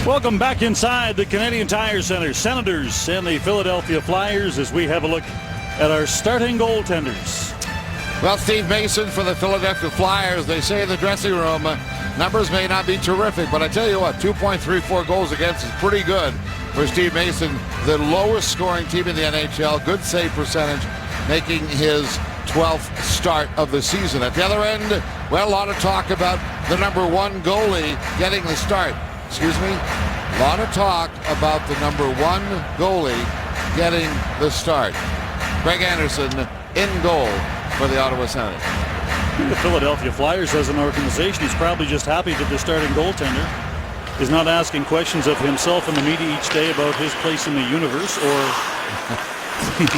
Welcome back inside the Canadian Tire Center. Senators and the Philadelphia Flyers as we have a look at our starting goaltenders. Well, Steve Mason for the Philadelphia Flyers. They say in the dressing room, numbers may not be terrific, but I tell you what, 2.34 goals against is pretty good for Steve Mason, the lowest scoring team in the NHL. Good save percentage, making his 12th start of the season. At the other end, well, a lot of talk about the number one goalie getting the start. Excuse me? A lot of talk about the number one goalie getting the start. Greg Anderson in goal for the Ottawa Senators. The Philadelphia Flyers as an organization is probably just happy that the starting goaltender is not asking questions of himself and the media each day about his place in the universe or...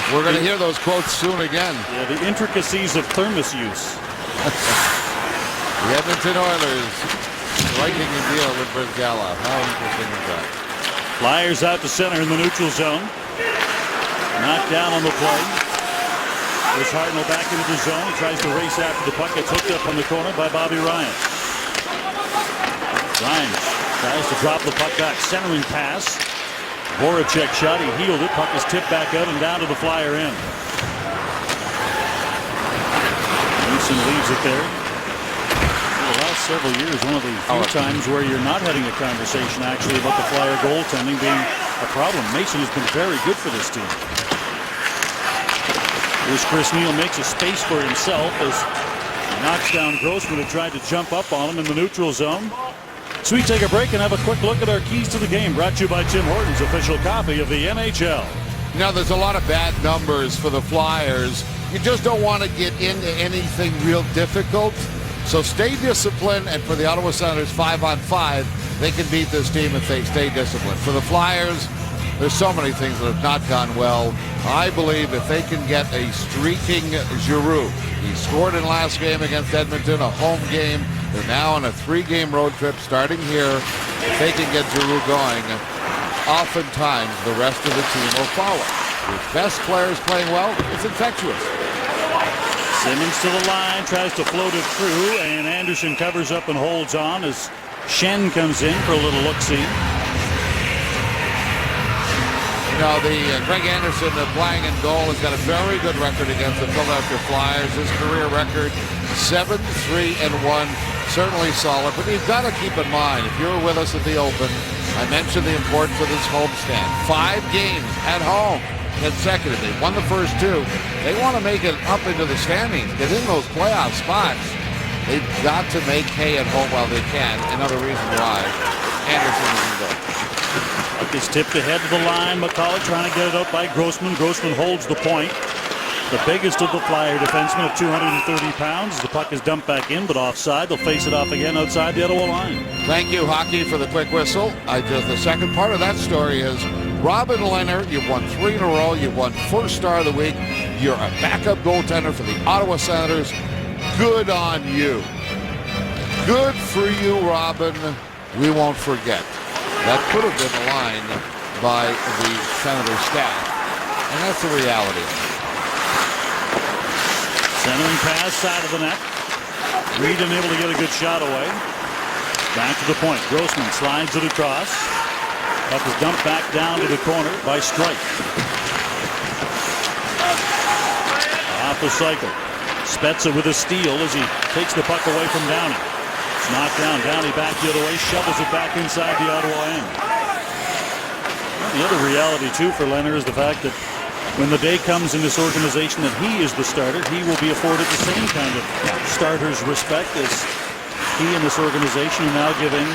We're going to hear those quotes soon again. Yeah, the intricacies of thermos use. The Edmonton Oilers striking a deal with Brizgala. How interesting is that? Flyers out to center in the neutral zone. Knocked down on the play. There's Hartnell back into the zone. He tries to race after the puck. Gets hooked up on the corner by Bobby Ryan. Ryan tries to drop the puck back. Centering pass. Voracek shot. He healed it. Puck is tipped back out and down to the Flyer end. Mason leaves it there. The last several years, one of the few times where you're not having a conversation actually about the Flyer goaltending being a problem. Mason has been very good for this team. Here's Chris Neil, makes a space for himself as he knocks down Grossman who tried to jump up on him in the neutral zone. So we take a break and have a quick look at our keys to the game, brought to you by Tim Hortons, official copy of the NHL. Now, there's a lot of bad numbers for the Flyers. You just don't want to get into anything real difficult. So stay disciplined, and for the Ottawa Senators 5-on-5, they can beat this team if they stay disciplined. For the Flyers, there's so many things that have not gone well. I believe if they can get a streaking Giroux, he scored in last game against Edmonton, a home game. They're now on a 3-game road trip starting here. If they can get Giroux going, oftentimes the rest of the team will follow. With best players playing well, it's infectious. Simmons to the line, tries to float it through, and Anderson covers up and holds on as Schenn comes in for a little look-see. You know, Greg Anderson playing in goal has got a very good record against the Philadelphia Flyers. His career record 7-3-1, certainly solid. But you've got to keep in mind, if you were with us at the Open, I mentioned the importance of this homestand. 5 games at home consecutively. Won the first 2. They want to make it up into the standings, get in those playoff spots. They've got to make hay at home while they can. Another reason why Anderson is in goal. Puck is tipped ahead to the line. McCullough trying to get it out by Grossman. Grossman holds the point. The biggest of the Flyer defensemen at 230 pounds. The puck is dumped back in, but offside. They'll face it off again outside the Ottawa line. Thank you, Hockey, for the quick whistle. The second part of that story is Robin Lehner. You've won 3 in a row. You've won first star of the week. You're a backup goaltender for the Ottawa Senators. Good on you. Good for you, Robin. We won't forget. That could have been the line by the Senators staff. And that's the reality. Centering pass, side of the net. Reed unable to get a good shot away. Back to the point. Grossman slides it across. Puck is dumped back down to the corner by Strike. Off the cycle. Spezza with a steal as he takes the puck away from Downey. It's knocked down. Downey back the other way. Shovels it back inside the Ottawa end. The other reality, too, for Lehner is the fact that when the day comes in this organization that he is the starter, he will be afforded the same kind of starter's respect as he and this organization are now giving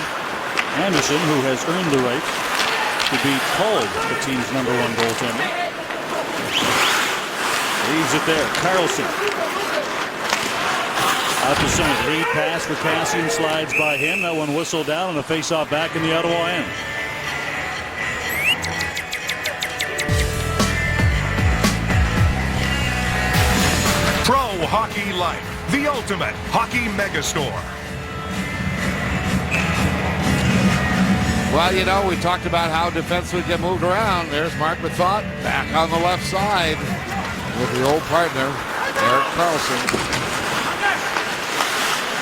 Anderson, who has earned the right to be called the team's #1 goaltender. Leaves it there. Carlson. Out to center. Lead pass for Kassian. Slides by him. That one whistled down and a face-off back in the Ottawa end. Pro Hockey Life, the ultimate hockey megastore. Well, you know, we talked about how defensemen get moved around. There's Mark Methot back on the left side with the old partner, Erik Karlsson.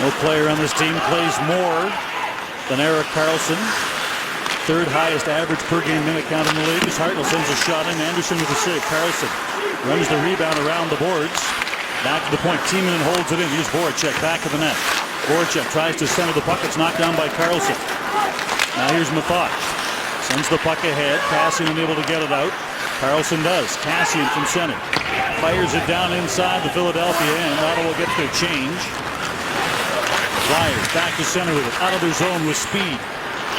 No player on this team plays more than Erik Karlsson. third highest average per game minute count in the league. As Hartnell sends a shot in. Anderson with a save. Carlson runs the rebound around the boards. Back to the point. Timonen holds it in. Here's Voracek back of the net. Voracek tries to center the puck. It's knocked down by Carlson. Now here's Methot. Sends the puck ahead. Kassian unable to get it out. Carlson does. Kassian from center. Fires it down inside the Philadelphia end. Ottawa gets their change. Flyers back to center with it. Out of their zone with speed.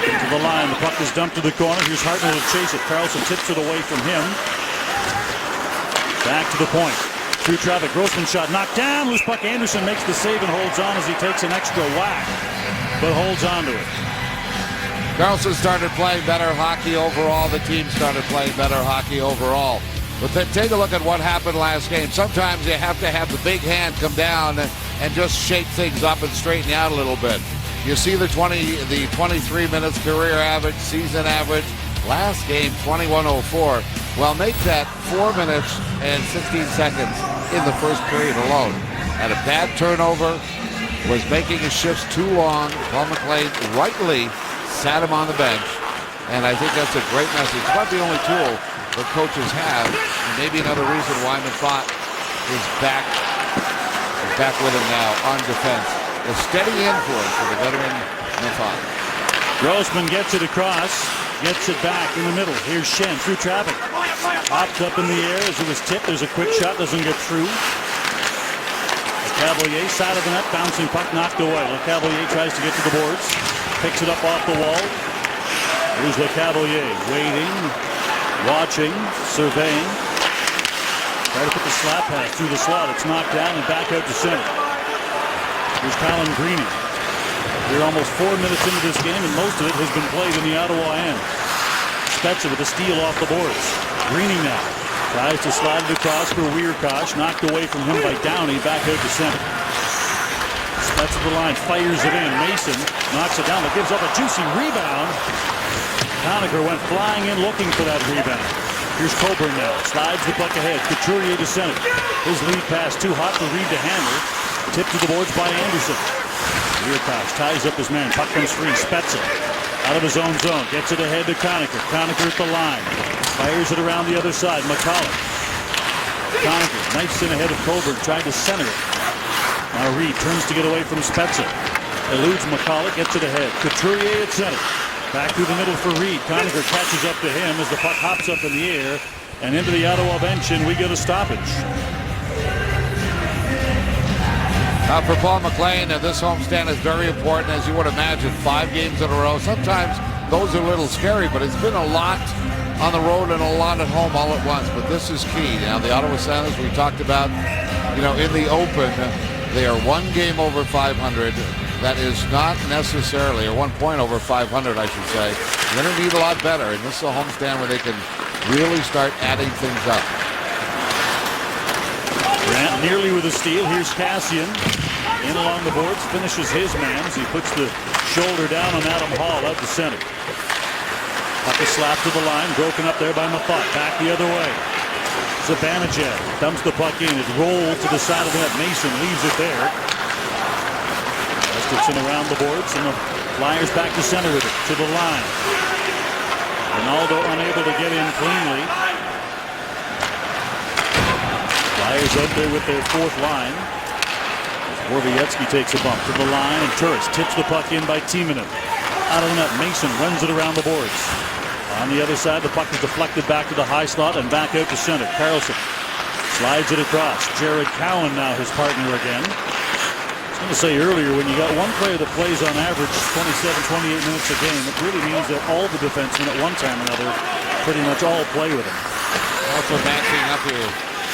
Into the line. The puck is dumped to the corner. Here's Hartnell to chase it. Carlson tips it away from him. Back to the point. Through traffic. Grossman shot knocked down. Loose puck. Anderson makes the save and holds on as he takes an extra whack. But holds on to it. Carlson started playing better hockey overall. The team started playing better hockey overall. But then take a look at what happened last game. Sometimes you have to have the big hand come down and just shake things up and straighten you out a little bit. You see the 23 minutes career average, season average. Last game, 21:04. Well, make that 4 minutes and 16 seconds in the first period alone. Had a bad turnover, was making his shifts too long. Paul McLean rightly sat him on the bench, and I think that's a great message. It's not the only tool that coaches have, and maybe another reason why Methot is back with him now on defense. A steady influence for the veteran Methot. Grossman gets it across, gets it back in the middle. Here's Schenn through traffic. Hopped up in the air as it was tipped. There's a quick shot, doesn't get through. Lecavalier, side of the net, bouncing puck knocked away. Lecavalier tries to get to the boards. Picks it up off the wall. Here's Lecavalier waiting, watching, surveying. Try to put the slap pass through the slot. It's knocked down and back out to center. Here's Colin Greening. We're almost 4 minutes into this game, and most of it has been played in the Ottawa end. Spezza with a steal off the boards. Greening now tries to slide it across for Wierkosh. Knocked away from him by Downey. Back out to center. Spezza the line, fires it in. Mason knocks it down, but gives up a juicy rebound. Conacher went flying in looking for that rebound. Here's Coburn now. Slides the puck ahead. Couturier to center. His lead pass too hot for Reed to handle. Tipped to the boards by Anderson. Wierkosh ties up his man. Puck comes free. Spezza out of his own zone. Gets it ahead to Conacher. Conacher at the line. Fires it around the other side. McCulloch. Conacher knifes in ahead of Coburn. Tried to center it. Now Reed turns to get away from Spezza. Eludes McCulloch. Gets it ahead. Couturier at center. Back through the middle for Reed. Conacher catches up to him as the puck hops up in the air and into the Ottawa bench, and we get a stoppage. For Paul McLean, this homestand is very important, as you would imagine. 5 games in a row. Sometimes those are a little scary, but it's been a lot on the road and a lot at home all at once. But this is key. Now, the Ottawa Senators, we talked about, in the open, they are 1 game over 500. That is not necessarily, or 1 point over 500, I should say. They're going to need a lot better, and this is a homestand where they can really start adding things up. Grant nearly with a steal. Here's Kassian. In along the boards, finishes his man as he puts the shoulder down on Adam Hall out the center. Puck is slapped to the line, broken up there by Methot. Back the other way. Zibanejad dumps the puck in. It rolls to the side of the net. Mason leaves it there. Gustafsson around the boards, and the Flyers back to center with it. To the line. Ronaldo unable to get in cleanly. Flyers out there with their 4th line. Vorvietsky takes a bump to the line, and Turris tips the puck in by Timonen. Out of the net, Mason runs it around the boards. On the other side, the puck is deflected back to the high slot and back out to center. Carlson slides it across. Jared Cowan now his partner again. I was going to say earlier, when you got one player that plays on average 27, 28 minutes a game, it really means that all the defensemen at one time or another pretty much all play with him. Also matching up here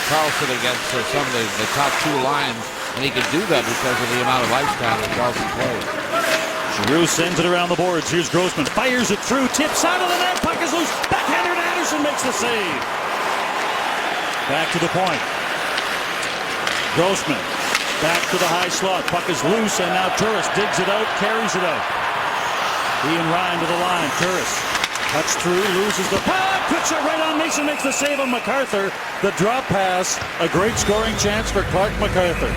Carlson against some of the top 2 lines. And he can do that because of the amount of ice time that Carlson plays. Giroux sends it around the boards. Here's Grossman. Fires it through. Tips out of the net. Puck is loose. Backhander to Anderson makes the save. Back to the point. Grossman. Back to the high slot. Puck is loose, and now Turris digs it out, carries it out. Ian Ryan to the line. Turris cuts through, loses the puck. Quick shot right on Mason, makes the save on MacArthur. The drop pass, a great scoring chance for Clark MacArthur.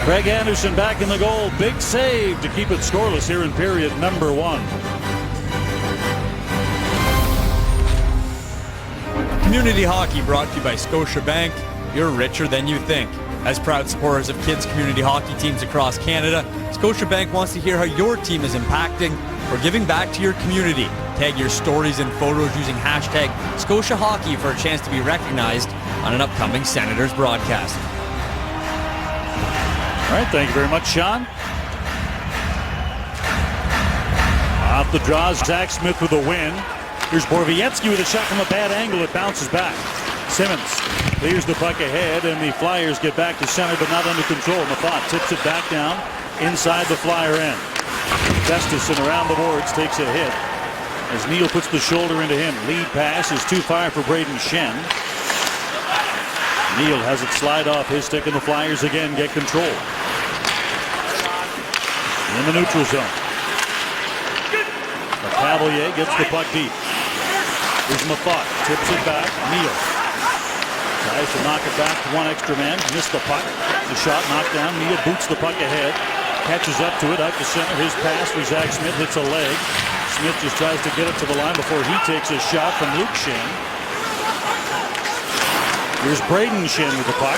Craig Anderson back in the goal. Big save to keep it scoreless here in period number 1. Community Hockey brought to you by Scotiabank. You're richer than you think. As proud supporters of kids' community hockey teams across Canada, Scotiabank wants to hear how your team is impacting or giving back to your community. Tag your stories and photos using hashtag Scotia Hockey for a chance to be recognized on an upcoming Senators broadcast. All right, thank you very much, Sean. Off the draws, Zach Smith with a win. Here's Borowiecki with a shot from a bad angle. It bounces back. Simmons clears the puck ahead, and the Flyers get back to center, but not under control. Mafat tips it back down inside the Flyer end. Gustafsson around the boards takes a hit as Neal puts the shoulder into him. Lead pass is too far for Braden Shen. Neal has it slide off his stick, and the Flyers again get control. In the neutral zone. Cavalier gets the puck deep. Here's Mafat, tips it back. Neal tries to knock it back to one extra man. Missed the puck. The shot knocked down. Neal boots the puck ahead. Catches up to it, out to center. His pass for Zach Smith hits a leg. Smith just tries to get it to the line before he takes a shot from Luke Shen. Here's Braden Shen with the puck.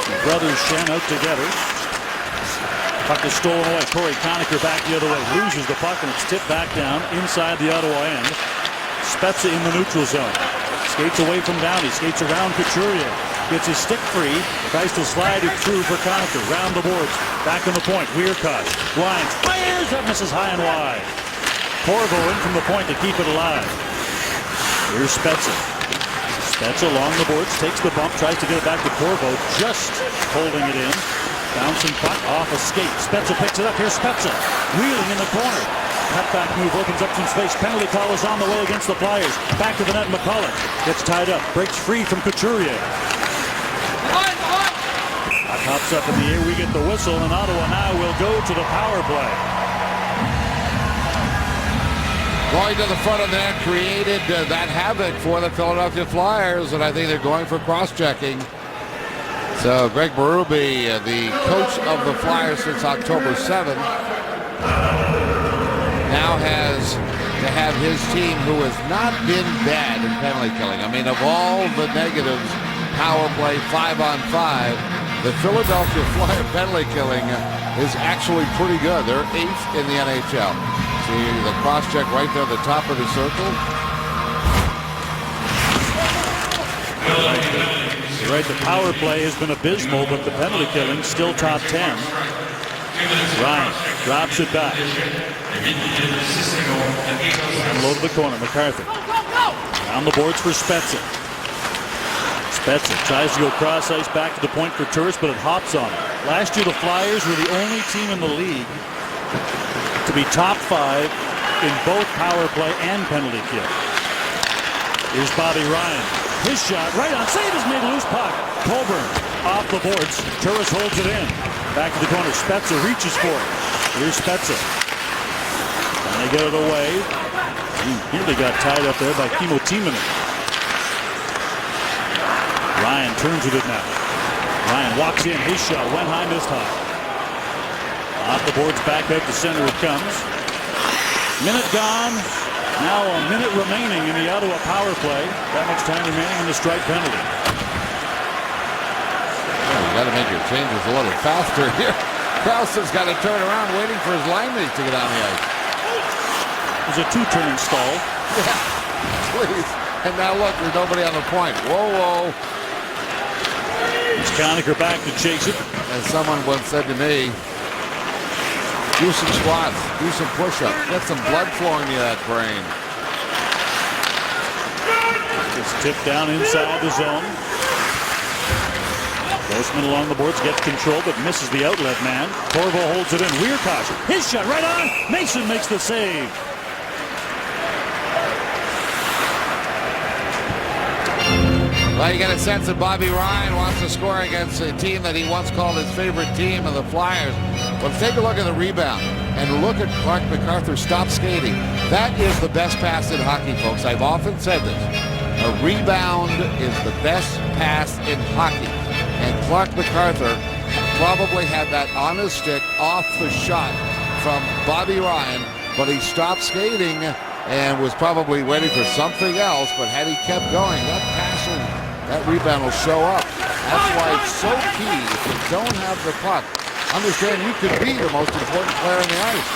The brothers Shen out together. Puck is stolen away. Corey Conacher back the other way. Loses the puck, and it's tipped back down inside the Ottawa end. Spezza in the neutral zone. Skates away from Downey. Skates around Couturier. Gets his stick free. Tries to slide it through for Conacher. Round the boards. Back on the point. Weirkach. Blinds. Fires. That misses high and wide. Corvo in from the point to keep it alive. Here's Spezza. Spezza along the boards. Takes the bump. Tries to get it back to Corvo. Just holding it in. Bouncing puck off a skate. Spezza picks it up. Here's Spezza. Wheeling in the corner. Cutback move opens up some space. Penalty call is on the way against the Flyers. Back to the net. McCulloch gets tied up. Breaks free from Couturier. Puck hops up in the air. We get the whistle, and Ottawa now will go to the power play. Going to the front of the net created that havoc for the Philadelphia Flyers, and I think they're going for cross-checking. So Greg Berube, the coach of the Flyers since October 7th, now has to have his team, who has not been bad in penalty killing. I mean, of all the negatives, power play 5-on-5, the Philadelphia Flyer penalty killing is actually pretty good. They're 8th in the NHL. See the cross-check right there at the top of the circle. You're right, the power play has been abysmal, but the penalty killing still top 10. Ryan drops it back. Low to the corner, McCarthy. Down the boards for Spezza. Spezza tries to go cross ice back to the point for Turris, but it hops on it. Last year, the Flyers were the only team in the league to be top 5 in both power play and penalty kill. Here's Bobby Ryan. His shot right on. Save is made. Loose puck. Colburn off the boards. Turris holds it in. Back to the corner. Spezza reaches for it. Here's Spezza. And they get it away. He nearly got tied up there by Kimmo Timonen. Ryan turns with it now. Ryan walks in. His shot went high, missed high. Off the boards, back out to center it comes. Minute gone. Now a minute remaining in the Ottawa power play. That much time remaining in the strike penalty. Well, you got to make your changes a little faster here. Carlson's got to turn around waiting for his line mates to get on the ice. There's a 2-turn stall. Yeah, please. And now look, there's nobody on the point. Whoa, whoa. It's Conacher back to chase it. As someone once said to me, do some squats, do some push-ups, get some blood flowing to that brain. It's tipped down inside the zone. Grossman along the boards gets control, but misses the outlet man. Corvo holds it in. Weirkach, his shot right on. Mason makes the save. Well, you get a sense that Bobby Ryan wants to score against a team that he once called his favorite team of the Flyers. Well, take a look at the rebound and look at Clark MacArthur stop skating. That is the best pass in hockey, folks. I've often said this. A rebound is the best pass in hockey. And Clark MacArthur probably had that on his stick off the shot from Bobby Ryan, but he stopped skating and was probably waiting for something else, but had he kept going, that pass will, that rebound will show up. That's why it's so key, if you don't have the puck, understand you could be the most important player on the ice.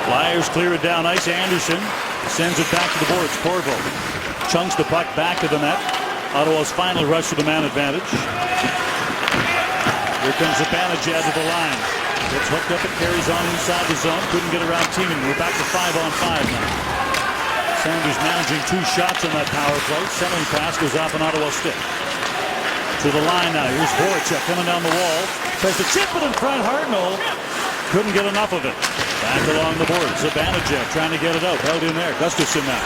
Flyers clear it down ice. Anderson sends it back to the boards. Corvo chunks the puck back to the net. Ottawa's final rush to the man advantage. Here comes Zibanejad to the line. Gets hooked up and carries on inside the zone. Couldn't get around teaming. We're back to 5-on-5 now. Sanders managing 2 shots on that power play. Centering pass goes off an Ottawa stick. To the line now. Here's Voracek coming down the wall. Tries to chip it in front. Hartnell couldn't get enough of it. Back along the board. Zibanejad trying to get it out. Held in there. Gustafsson now.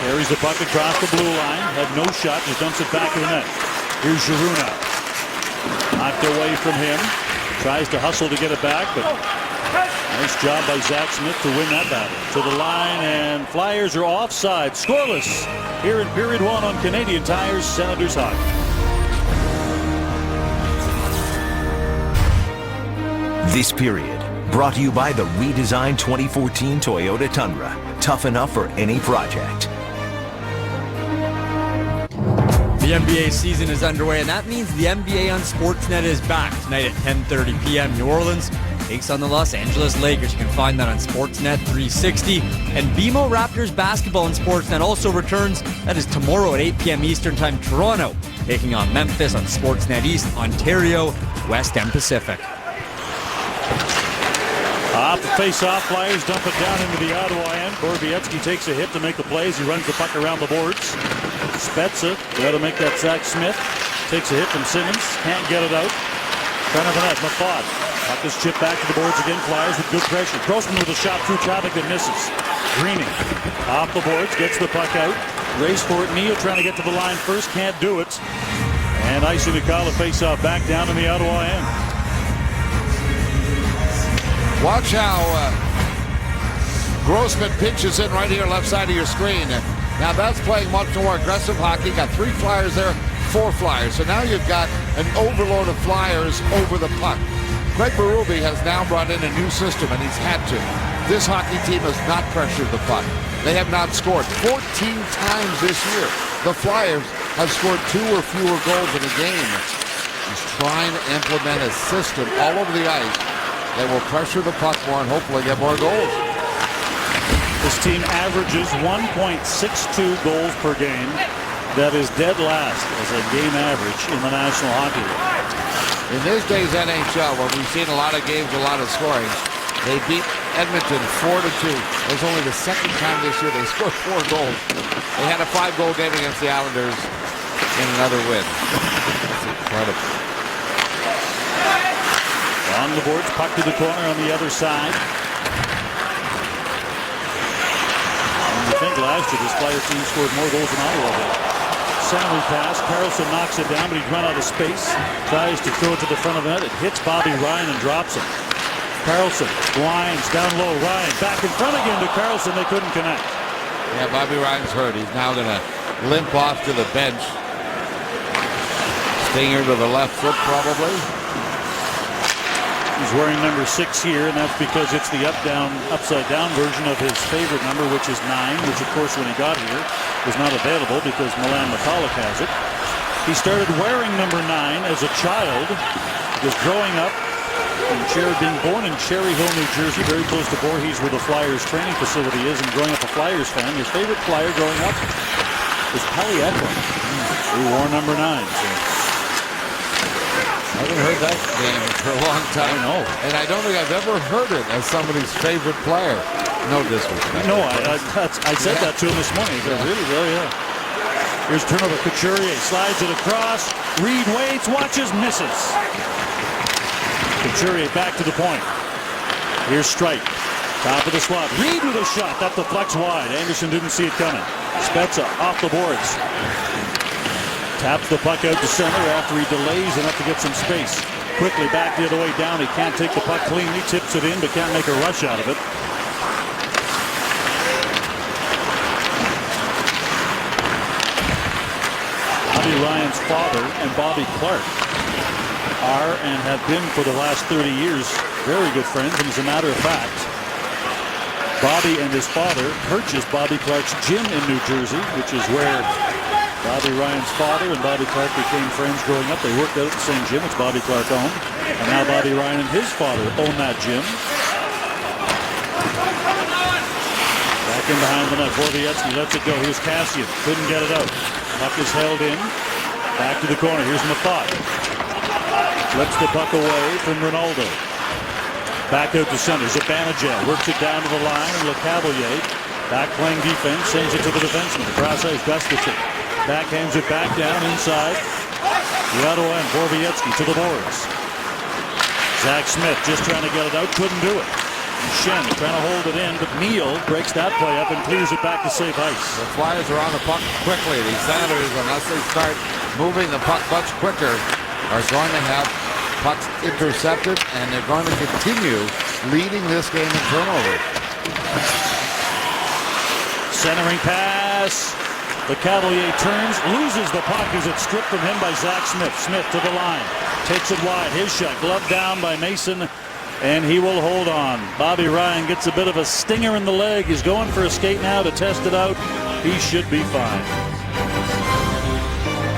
Carries the puck across the blue line. Had no shot. Just dumps it back to the net. Here's Giroux now. Knocked away from him. Tries to hustle to get it back, but nice job by Zach Smith to win that battle. To the line, and Flyers are offside. Scoreless here in period 1 on Canadian Tires, Senators Hockey. This period brought to you by the redesigned 2014 Toyota Tundra. Tough enough for any project. The NBA season is underway, and that means the NBA on Sportsnet is back tonight at 10:30 p.m. New Orleans takes on the Los Angeles Lakers. You can find that on Sportsnet 360. And BMO Raptors basketball on Sportsnet also returns. That is tomorrow at 8 p.m. Eastern Time. Toronto taking on Memphis on Sportsnet East, Ontario, West and Pacific. Off the face-off, Flyers dump it down into the Ottawa end. Borowiecki takes a hit to make the plays. He runs the puck around the boards. Spezza, got to make that Zach Smith. Takes a hit from Simmons. Can't get it out. Front of the net, Mafat. Puck is chipped back to the boards again. Flyers with good pressure. Grossman with a shot through traffic that misses. Greening off the boards, gets the puck out. Race for it. Neal trying to get to the line first. Can't do it. And icing to call the face-off back down in the Ottawa end. Watch how Grossman pitches in right here, left side of your screen. Now that's playing much more aggressive hockey. Got 3 Flyers there, 4 Flyers. So now you've got an overload of Flyers over the puck. Greg Berube has now brought in a new system, and he's had to. This hockey team has not pressured the puck. They have not scored 14 times this year. The Flyers have scored 2 or fewer goals in a game. He's trying to implement a system all over the ice that will pressure the puck more and hopefully get more goals. This team averages 1.62 goals per game. That is dead last as a game average in the National Hockey League. In this day's NHL, where we've seen a lot of games, a lot of scoring, they beat Edmonton 4-2. It was only the second time this year they scored 4 goals. They had a 5-goal game against the Islanders in another win. That's incredible. On the boards, puck to the corner on the other side. And you think last year this Flyers team scored more goals than Ottawa did. Centering pass, Karlsson knocks it down, but he's run out of space. Tries to throw it to the front of the net. It hits Bobby Ryan and drops him. Karlsson winds down low. Ryan back in front again to Karlsson. They couldn't connect. Yeah, Bobby Ryan's hurt. He's now going to limp off to the bench. Stinger to the left foot probably. He's wearing number 6 here, and that's because it's the upside-down version of his favorite number, which is 9, which, of course, when he got here, was not available because Milan Michalek has it. He started wearing number 9 as a child, was growing up, being born in Cherry Hill, New Jersey, very close to Voorhees, where the Flyers training facility is, and growing up a Flyers fan. His favorite Flyer growing up was Pelly Eklund, who wore number 9. So. I haven't heard that name for a long time. I know. And I don't think I've ever heard it as somebody's favorite player. No disrespect. No, I said that to him this morning. He goes, really, yeah. Here's turnover. Couturier slides it across. Reed waits, watches, misses. Couturier back to the point. Here's Strike. Top of the slot. Reed with a shot. That deflects wide. Anderson didn't see it coming. Spezza off the boards. Taps the puck out to center after he delays enough to get some space. Quickly back the other way down. He can't take the puck cleanly. Tips it in, but can't make a rush out of it. Bobby Ryan's father and Bobby Clarke are and have been for the last 30 years very good friends. And as a matter of fact, Bobby and his father purchased Bobby Clark's gym in New Jersey, which is where Bobby Ryan's father and Bobby Clark became friends growing up. They worked out at the same gym, which Bobby Clark owned. And now Bobby Ryan and his father own that gym. Back in behind the net. Borowiecki lets it go. Here's Kassian. Couldn't get it out. Puck is held in. Back to the corner. Here's Mathot. Flips the puck away from Ronaldo. Back out to center. Zibanejad works it down to the line. And LeCavalier back playing defense. Sends it to the defenseman. Cross ice. Gustafsson. Backhands it back down inside. The Ottawa and Borowiecki to the boards. Zach Smith just trying to get it out. Couldn't do it. Shen trying to hold it in, but Neal breaks that play up and clears it back to safe ice. The Flyers are on the puck quickly. These Senators, unless they start moving the puck much quicker, are going to have pucks intercepted, and they're going to continue leading this game in turnovers. Centering pass. The Cavalier turns, loses the puck as it's stripped from him by Zach Smith. Smith to the line, takes it wide. His shot gloved down by Mason, and he will hold on. Bobby Ryan gets a bit of a stinger in the leg. He's going for a skate now to test it out. He should be fine.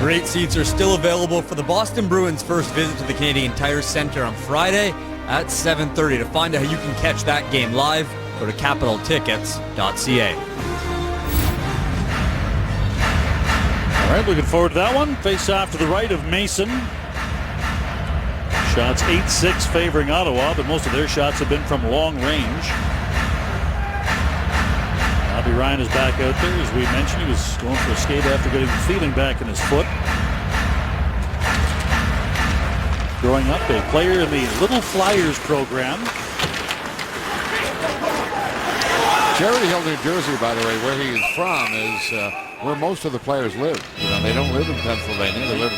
Great seats are still available for the Boston Bruins' first visit to the Canadian Tire Centre on Friday at 7:30. To find out how you can catch that game live, go to capitaltickets.ca. All right, looking forward to that one. Face off to the right of Mason. Shots 8-6 favoring Ottawa, but most of their shots have been from long range. Bobby Ryan is back out there. As we mentioned, he was going for a skate after getting the feeling back in his foot. Growing up, a player in the Little Flyers program. Cherry Hill, New Jersey, by the way, where he is from, is where most of the players live. You know, they don't live in Pennsylvania; they live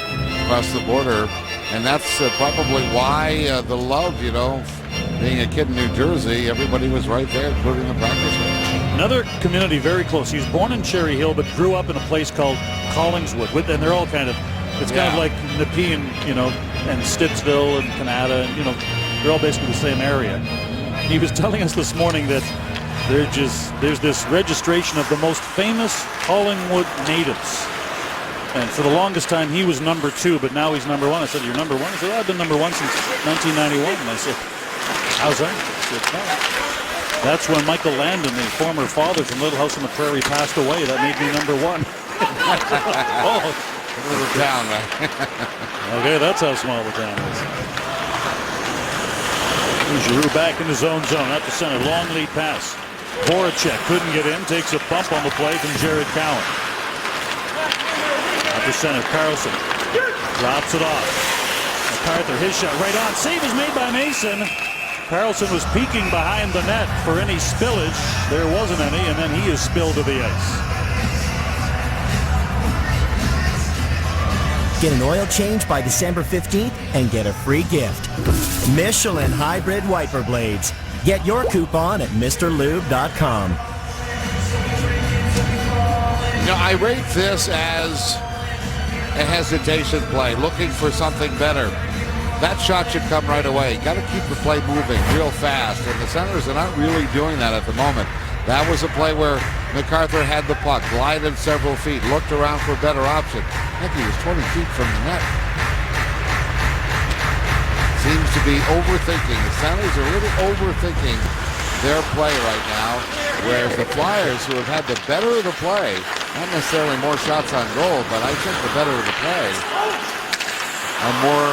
across the border, and that's probably why the love. You know, being a kid in New Jersey, everybody was right there, including the practice range. Another community very close. He was born in Cherry Hill, but grew up in a place called Collingswood, and they're all kind of. It's kind of like Nepean, you know, and Stittsville and Canada, and they're all basically the same area. He was telling us this morning that. There's this registration of the most famous Collingwood natives. And for the longest time, he was number 2, but now he's number 1. I said, you're number 1? He said, I've been number 1 since 1991. And I said, how's that? He said, no. That's when Michael Landon, the former father from Little House on the Prairie, passed away. That made me number 1. Oh, Little town, right? Okay, that's how small the town is. Giroux back in his own zone, at the center, long lead pass. Voracek couldn't get in, takes a bump on the play from Jared Cowan. At the center, Carlson drops it off. MacArthur, his shot right on. Save is made by Mason. Carlson was peeking behind the net for any spillage. There wasn't any, and then he is spilled to the ice. Get an oil change by December 15th and get a free gift. Michelin Hybrid Wiper Blades. Get your coupon at MrLube.com. I rate this as a hesitation play, looking for something better. That shot should come right away. Got to keep the play moving real fast, and the Senators are not really doing that at the moment. That was a play where MacArthur had the puck, glided several feet, looked around for a better option. I think he was 20 feet from the net. Seems to be overthinking. The Senators are really overthinking their play right now, whereas the Flyers, who have had the better of the play, not necessarily more shots on goal, but I think the better of the play, are more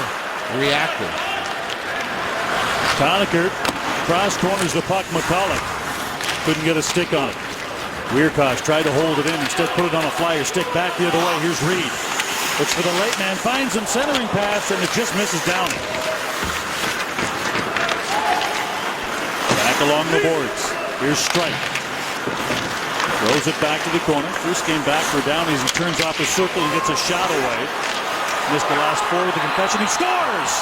reactive. Conacher cross corners the puck. McCulloch couldn't get a stick on it. Wiercross tried to hold it in, instead put it on a Flyer stick back the other way. Here's Reed. Looks for the late man, finds him, centering pass, and it just misses Downey. Back along the boards. Here's Strike. Throws it back to the corner. First game back for Downey as he turns off the circle and gets a shot away. Missed the last 4 with the concussion. He scores!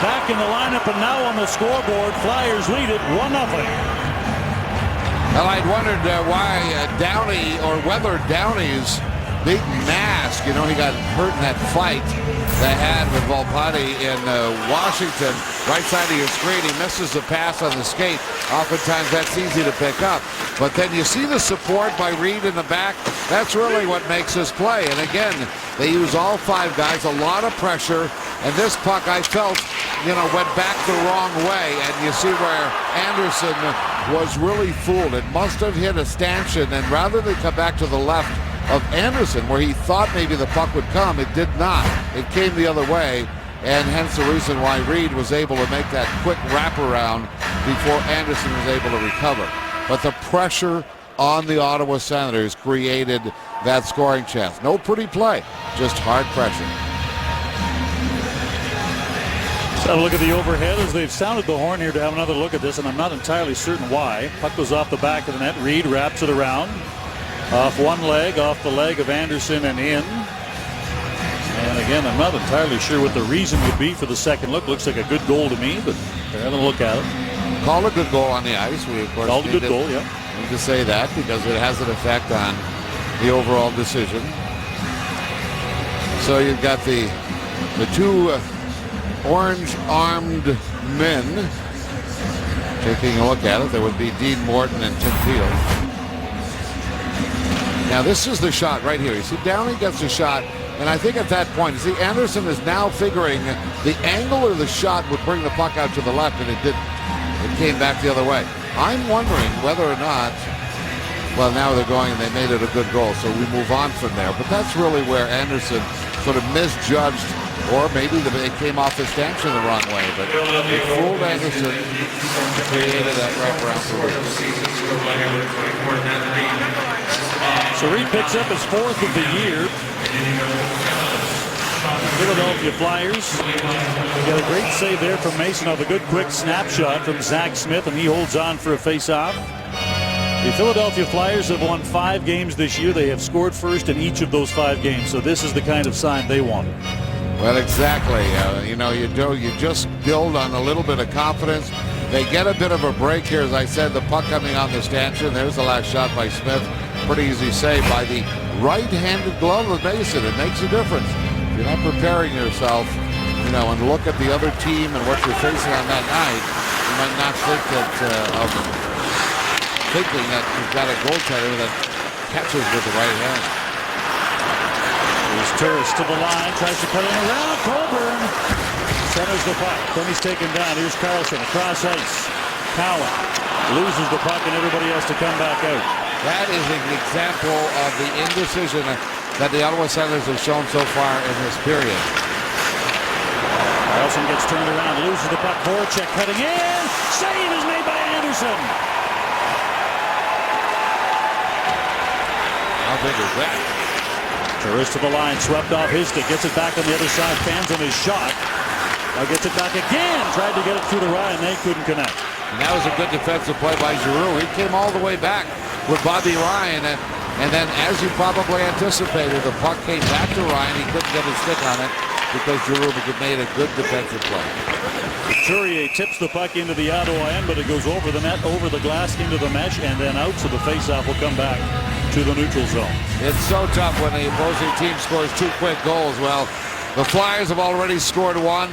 Back in the lineup and now on the scoreboard. Flyers lead it 1-0. Well, I'd wondered why Downey, or whether Downey's big mask. You know, he got hurt in that fight they had with Volpati in Washington. Right side of your screen, he misses the pass on the skate. Oftentimes that's easy to pick up. But then you see the support by Reed in the back. That's really what makes this play. And again, they use all 5 guys, a lot of pressure. And this puck, I felt, went back the wrong way. And you see where Anderson was really fooled. It must have hit a stanchion. And rather than come back to the left of Anderson, where he thought maybe the puck would come, it did not. It came the other way. And hence the reason why Reed was able to make that quick wraparound before Anderson was able to recover. But the pressure on the Ottawa Senators created that scoring chance. No pretty play, just hard pressure. Let's have a look at the overhead as they've sounded the horn here to have another look at this, and I'm not entirely certain why. Puck goes off the back of the net. Reed wraps it around. Off one leg, off the leg of Anderson and in. And again, I'm not entirely sure what the reason would be for the second look. Looks like a good goal to me, but they're having a look at it. Called a good goal on the ice. We, of course, called a good goal, yeah. Need to say that because it has an effect on the overall decision. So you've got the 2 orange-armed men taking a look at it. There would be Dean Morton and Tim Peel. Now this is the shot right here. You see Downey gets the shot, and I think at that point, you see Anderson is now figuring the angle of the shot would bring the puck out to the left, and it didn't. It came back the other way. I'm wondering whether or not, well, now they're going and they made it a good goal, so we move on from there. But that's really where Anderson sort of misjudged, or maybe it came off the stanchion the wrong way. But it fooled Anderson, created that wraparound for Reed. So Reed picks up his 4th of the year. Philadelphia Flyers got a great save there from Mason off a good quick snapshot from Zach Smith, and he holds on for a face-off. The Philadelphia Flyers have won 5 games this year. They have scored first in each of those 5 games, so this is the kind of sign they wanted. Well, exactly. You just build on a little bit of confidence. They get a bit of a break here, as I said, the puck coming on the stanchion. There's the last shot by Smith. Pretty easy save by the right-handed glove of Mason. It makes a difference. If you're not preparing yourself, and look at the other team and what you're facing on that night, you might not think thinking that you've got a goaltender that catches with the right hand. Here's Turris to the line, tries to cut in around Colburn. Centers the puck. Then he's taken down. Here's Carlson across ice. Cowan loses the puck, and everybody has to come back out. That is an example of the indecision that the Ottawa Senators have shown so far in this period. Carlson gets turned around, loses the puck. Voracek cutting in. Save is made by Anderson. How big is that? Turris to the line, swept off his stick, gets it back on the other side, fans on his shot. Now gets it back again, tried to get it through the rye, and they couldn't connect. And that was a good defensive play by Giroux. He came all the way back with Bobby Ryan, and then as you probably anticipated, the puck came back to Ryan. He couldn't get his stick on it because Giroux made a good defensive play. Couturier tips the puck into the Ottawa end, but it goes over the net, over the glass, into the mesh, and then out, so the faceoff will come back to the neutral zone. It's so tough when the opposing team scores 2 quick goals. Well, the Flyers have already scored 1.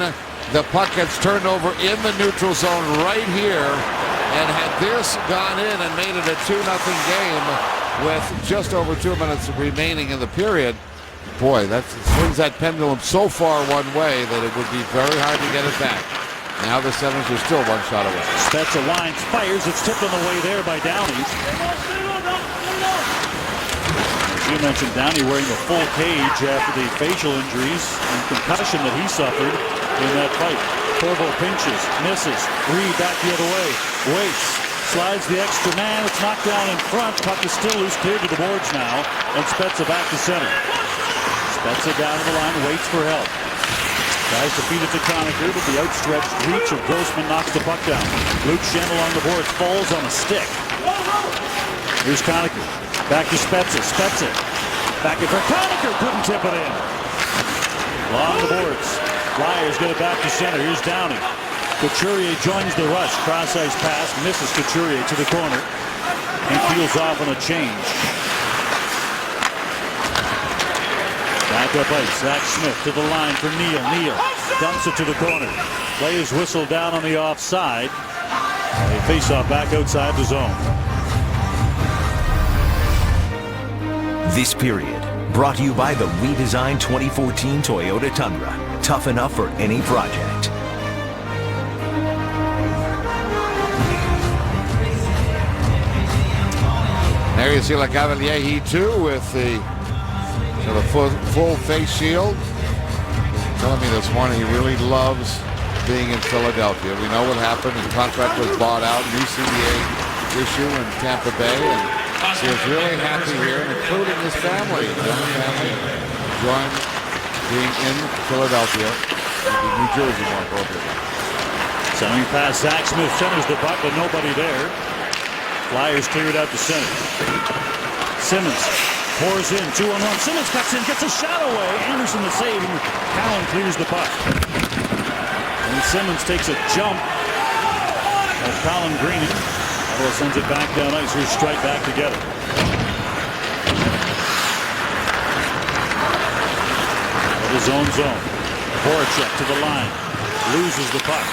The puck gets turned over in the neutral zone right here, and had this gone in and made it a 2-0 game with just over 2 minutes remaining in the period, boy, that swings that pendulum so far one way that it would be very hard to get it back. Now the Senators are still 1 shot away. Spezza lines, fires. It's tipped on the way there by Downey. As you mentioned, Downey wearing the full cage after the facial injuries and concussion that he suffered in that fight. Corvo pinches, misses. Reed back the other way. Waits, slides the extra man. It's knocked down in front. Puck is still loose, cleared to the boards now. And Spezza back to center. Spezza down to the line, waits for help. Tries to feed it to Conacher, but the outstretched reach of Grossman knocks the puck down. Luke Schenn along the boards, falls on a stick. Here's Conacher. Back to Spezza. Spezza. Back in for Conacher. Couldn't tip it in. Along the boards. Flyers get it back to center. Here's Downey. Couturier joins the rush. Cross-ice pass. Misses Couturier to the corner. And peels off on a change. Back up ice. Zach Smith to the line for Neal. Neal dumps it to the corner. Play is whistled down on the offside. A face-off back outside the zone. This period brought to you by the redesigned 2014 Toyota Tundra. Tough enough for any project. There you see LeCavalier too with the full face shield. Telling me this morning he really loves being in Philadelphia. We know what happened. His contract was bought out, new CBA issue in Tampa Bay, and he was really happy here, including his family. His family enjoying being in Philadelphia, maybe New Jersey more appropriately. Sending pass, Zach Smith centers the puck, but nobody there. Flyers clear it out to center. Simmons pours in, 2-on-1. Simmons cuts in, gets a shot away. Anderson the save, and Cowan clears the puck. And Simmons takes a jump at Colin Green. Ottawa sends it back down ice. Here's Strike back together. His own zone. Voracek to the line. Loses the puck.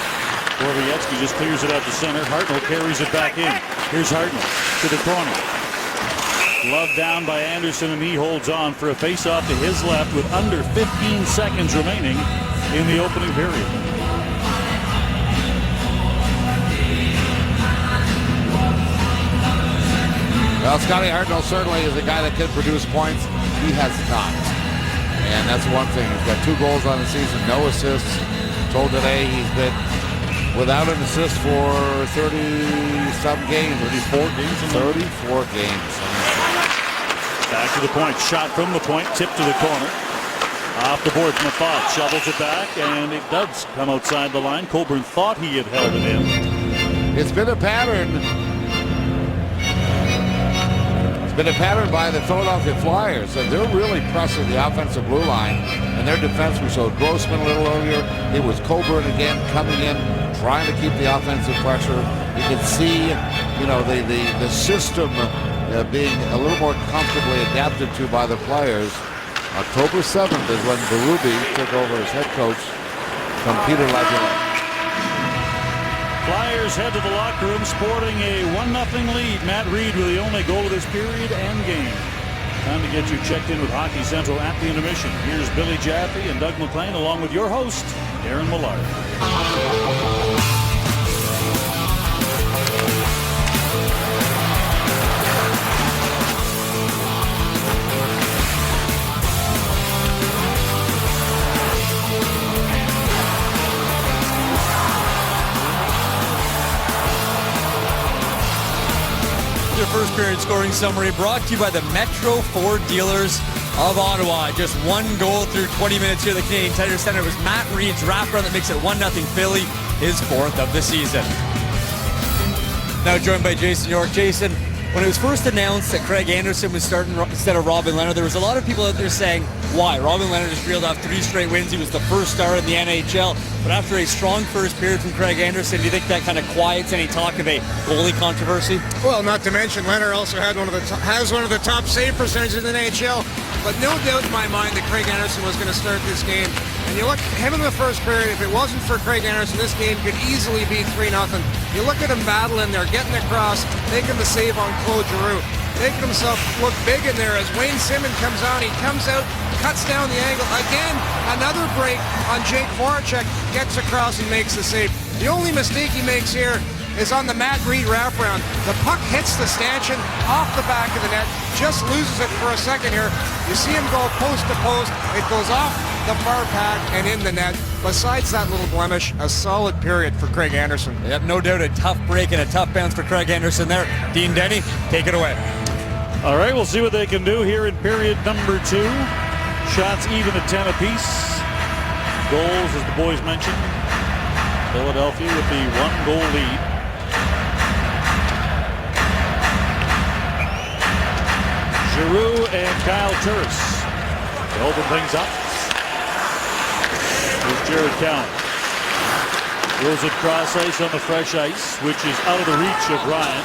Borowiecki just clears it out to center. Hartnell carries it back in. Here's Hartnell to the corner. Glove down by Anderson, and he holds on for a face-off to his left with under 15 seconds remaining in the opening period. Well, Scotty Hartnell certainly is a guy that can produce points. He has not. And that's one thing. He's got 2 goals on the season, no assists. Told today he's been without an assist for 30-some games. 34 games? 34 games. Back to the point. Shot from the point. Tip to the corner. Off the boards. Mafat shovels it back, and it does come outside the line. Coburn thought he had held it in. It's been a pattern. It's been a pattern by the Philadelphia Flyers. And they're really pressing the offensive blue line. And their defense, we showed Grossman a little earlier. It was Coburn again coming in, trying to keep the offensive pressure. You can see, the system being a little more comfortably adapted to by the players. October 7th is when Berube took over as head coach from Peter Laviolette. Flyers head to the locker room sporting a 1-0 lead. Matt Reed with the only goal of this period and game. Time to get you checked in with Hockey Central at the intermission. Here's Billy Jaffe and Doug MacLean along with your host, Darren Millard. Your first period scoring summary brought to you by the Metro Ford dealers of Ottawa. Just 1 goal through 20 minutes here at the Canadian Tire Center. It was Matt Reed's wraparound that makes it 1-0 Philly, his 4th of the season. Now joined by Jason York. Jason, when it was first announced that Craig Anderson was starting instead of Robin Leonard, there was a lot of people out there saying, why? Robin Leonard just reeled off 3 straight wins. He was the first star in the NHL. But after a strong first period from Craig Anderson, do you think that kind of quiets any talk of a goalie controversy? Well, not to mention Leonard also has one of the top save percentages in the NHL. But no doubt in my mind that Craig Anderson was going to start this game. And you look, him in the first period, if it wasn't for Craig Anderson, this game could easily be 3-0. You look at him battling there, getting across, making the save on Claude Giroux, making himself look big in there as Wayne Simmonds comes on. He comes out, cuts down the angle. Again, another break on Jake Voracek, gets across and makes the save. The only mistake he makes here is on the Matt Reed wraparound. The puck hits the stanchion off the back of the net, just loses it for a second here. You see him go post to post. It goes off the far pad and in the net. Besides that little blemish, a solid period for Craig Anderson. Yep, no doubt a tough break and a tough bounce for Craig Anderson there. Dean Denny, take it away. All right, we'll see what they can do here in period number 2. Shots even at 10 apiece. Goals, as the boys mentioned. Philadelphia with the 1-goal lead. Giroux and Kyle Turris to open things up. Here's Jared Cowan. Throws it cross ice on the fresh ice, which is out of the reach of Ryan.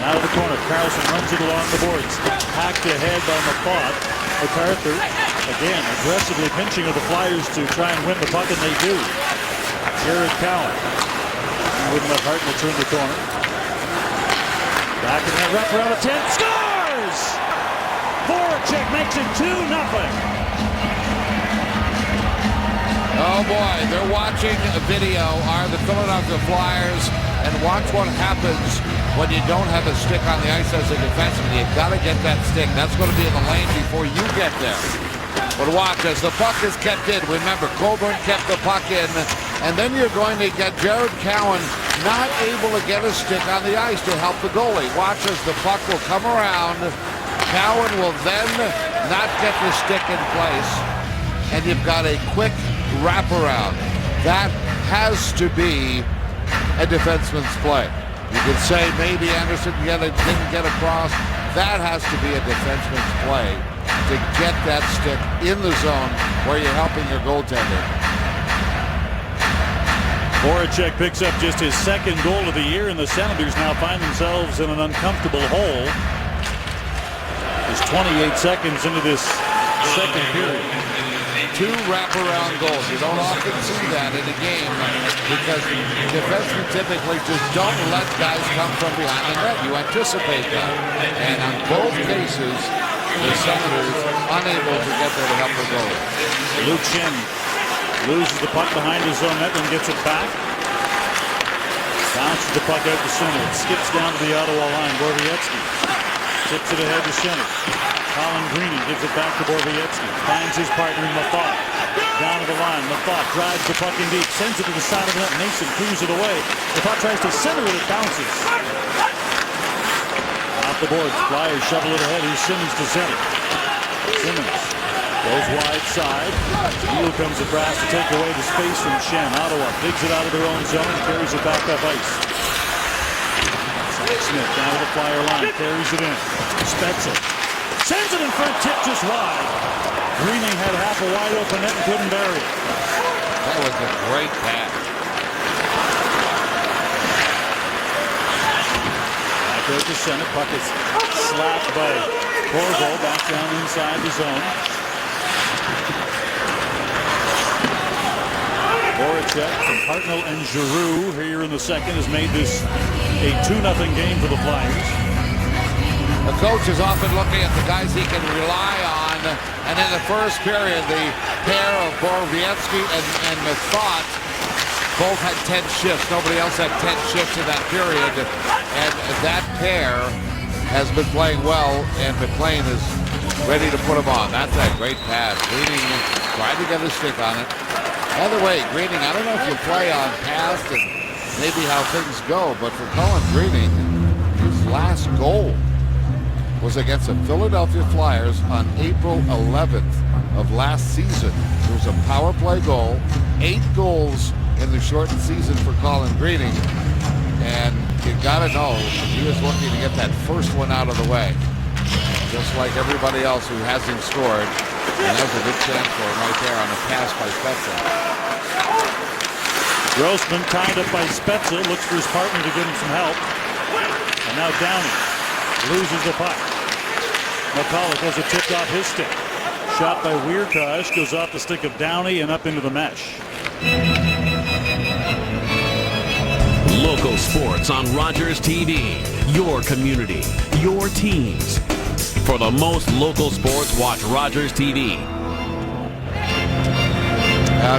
Now to the corner. Carlson runs it along the boards. Hacked ahead by Mafat. MacArthur, again, aggressively pinching of the Flyers to try and win the puck, and they do. Jared Cowan. He wouldn't let Hartnell turn the corner. Back in that wrap around the 10. Scores! Voracek makes it 2-0. Oh boy, they're watching a video, are the Philadelphia Flyers, and watch what happens when you don't have a stick on the ice as a defenseman. You've got to get that stick. That's going to be in the lane before you get there. But watch, as the puck is kept in, remember, Coburn kept the puck in, and then you're going to get Jared Cowan not able to get a stick on the ice to help the goalie. Watch as the puck will come around. Cowan will then not get the stick in place, and you've got a quick wraparound. That has to be a defenseman's play. You could say maybe Anderson didn't get across. That has to be a defenseman's play to get that stick in the zone where you're helping your goaltender. Voracek picks up just his second goal of the year, and the Senators now find themselves in an uncomfortable hole. It's 28 seconds into this second period. 2 wraparound goals. You don't often see that in a game because defensemen typically just don't let guys come from behind the net. You anticipate that. And on both cases, the Senators unable to get there to help the goalie. Luke Schenn loses the puck behind his own net and gets it back. Bounces the puck out to center. It skips down to the Ottawa line. Borowiecki tips it ahead to center. Colin Greening gives it back to Borowiecki. Finds his partner in Mafat. Down to the line. Mafat drives the puck in deep. Sends it to the side of the net. Mason clears it away. Mafat tries to center it. It bounces. Off the boards. Flyers shovel it ahead. Here's Simmons to center. Simmons goes wide side. Neal comes across to take away the space from Schenn. Ottawa digs it out of their own zone and carries it back up ice. Smith down to the Flyer line. Carries it in. Spezza sends it in front, tip just wide. Greening had half a wide open net and couldn't bury it. That was a great pass. Back out to center. Puck is slapped by Corvo back down inside the zone. Voracek from Hartnell and Giroux here in the second has made this a 2-0 game for the Flyers. The coach is often looking at the guys he can rely on, and in the first period, the pair of Borowiecki and Mafat both had 10 shifts. Nobody else had 10 shifts in that period, and that pair has been playing well, and McLean is ready to put him on. That's a great pass. Greening tried to get a stick on it. By the way, Greening, I don't know if you play on past and maybe how things go, but for Colin Greening, his last goal was against the Philadelphia Flyers on April 11th of last season. It was a power play goal, 8 goals in the shortened season for Colin Greening, and you gotta know he was looking to get that first one out of the way, just like everybody else who hasn't scored, and that was a good chance for him right there on the pass by Spezza. Grossman tied up by Spezza, looks for his partner to give him some help, and now Downey loses the puck. McCulloch has it tipped off his stick. Shot by Weirkosh, goes off the stick of Downey and up into the mesh. Local sports on Rogers TV. Your community, your teams. For the most local sports, watch Rogers TV.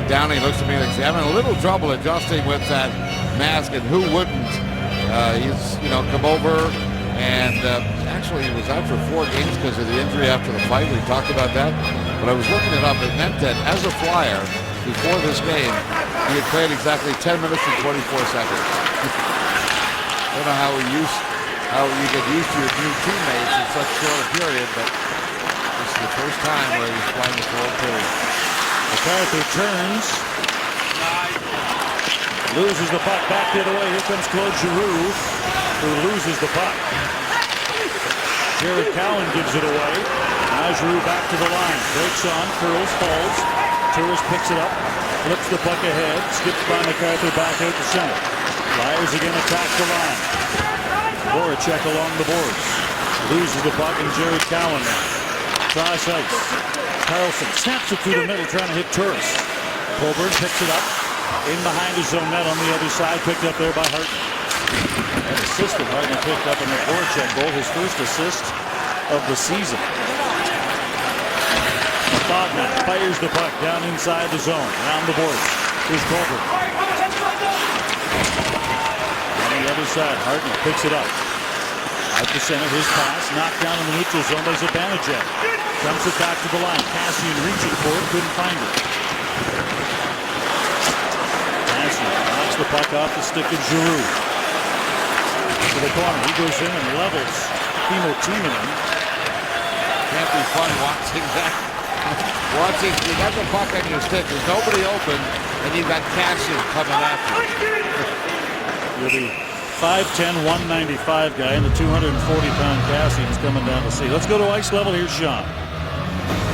Downey looks to me like he's having a little trouble adjusting with that mask, and who wouldn't? He's, come over, and actually he was out for 4 games because of the injury after the fight. We talked about that, but I was looking it up. It meant that as a Flyer, before this game, he had played exactly 10 minutes and 24 seconds. I don't know how you get used to your new teammates in such short a period, but this is the first time where he's playing the full period. MacArthur turns, loses the puck back the other way. Here comes Claude Giroux, who loses the puck. Jared Cowan gives it away. Now Giroux back to the line. Breaks on, curls, falls. Turris picks it up, flips the puck ahead, skips by MacArthur back out to center. Flyers again attack the line. Voracek along the boards. Loses the puck, and Jerry Cowan now. Cross ice. Carlson snaps it through the middle, trying to hit Turris. Coburn picks it up. In behind his own net on the other side, picked up there by Hartman. An assist that Hartman picked up in the Voracek goal, his first assist of the season. Bogman fires the puck down inside the zone, around the boards. Here's Coburn. On the other side, Hartman picks it up. Out to center, his pass, knocked down in the neutral zone by Zibanejad. Dumps it back to the line. Kassian reaching for it, couldn't find it. Kassian knocks the puck off the stick of Giroux. To the corner, he goes in and levels Timo Timonen. Can't be fun watching that. Watching, you got the puck on your stick, there's nobody open, and you've got Kassian coming after you. You're the 5'10", 195 guy, and the 240-pound Kassian's coming down to see. Let's go to ice level. Here's Sean.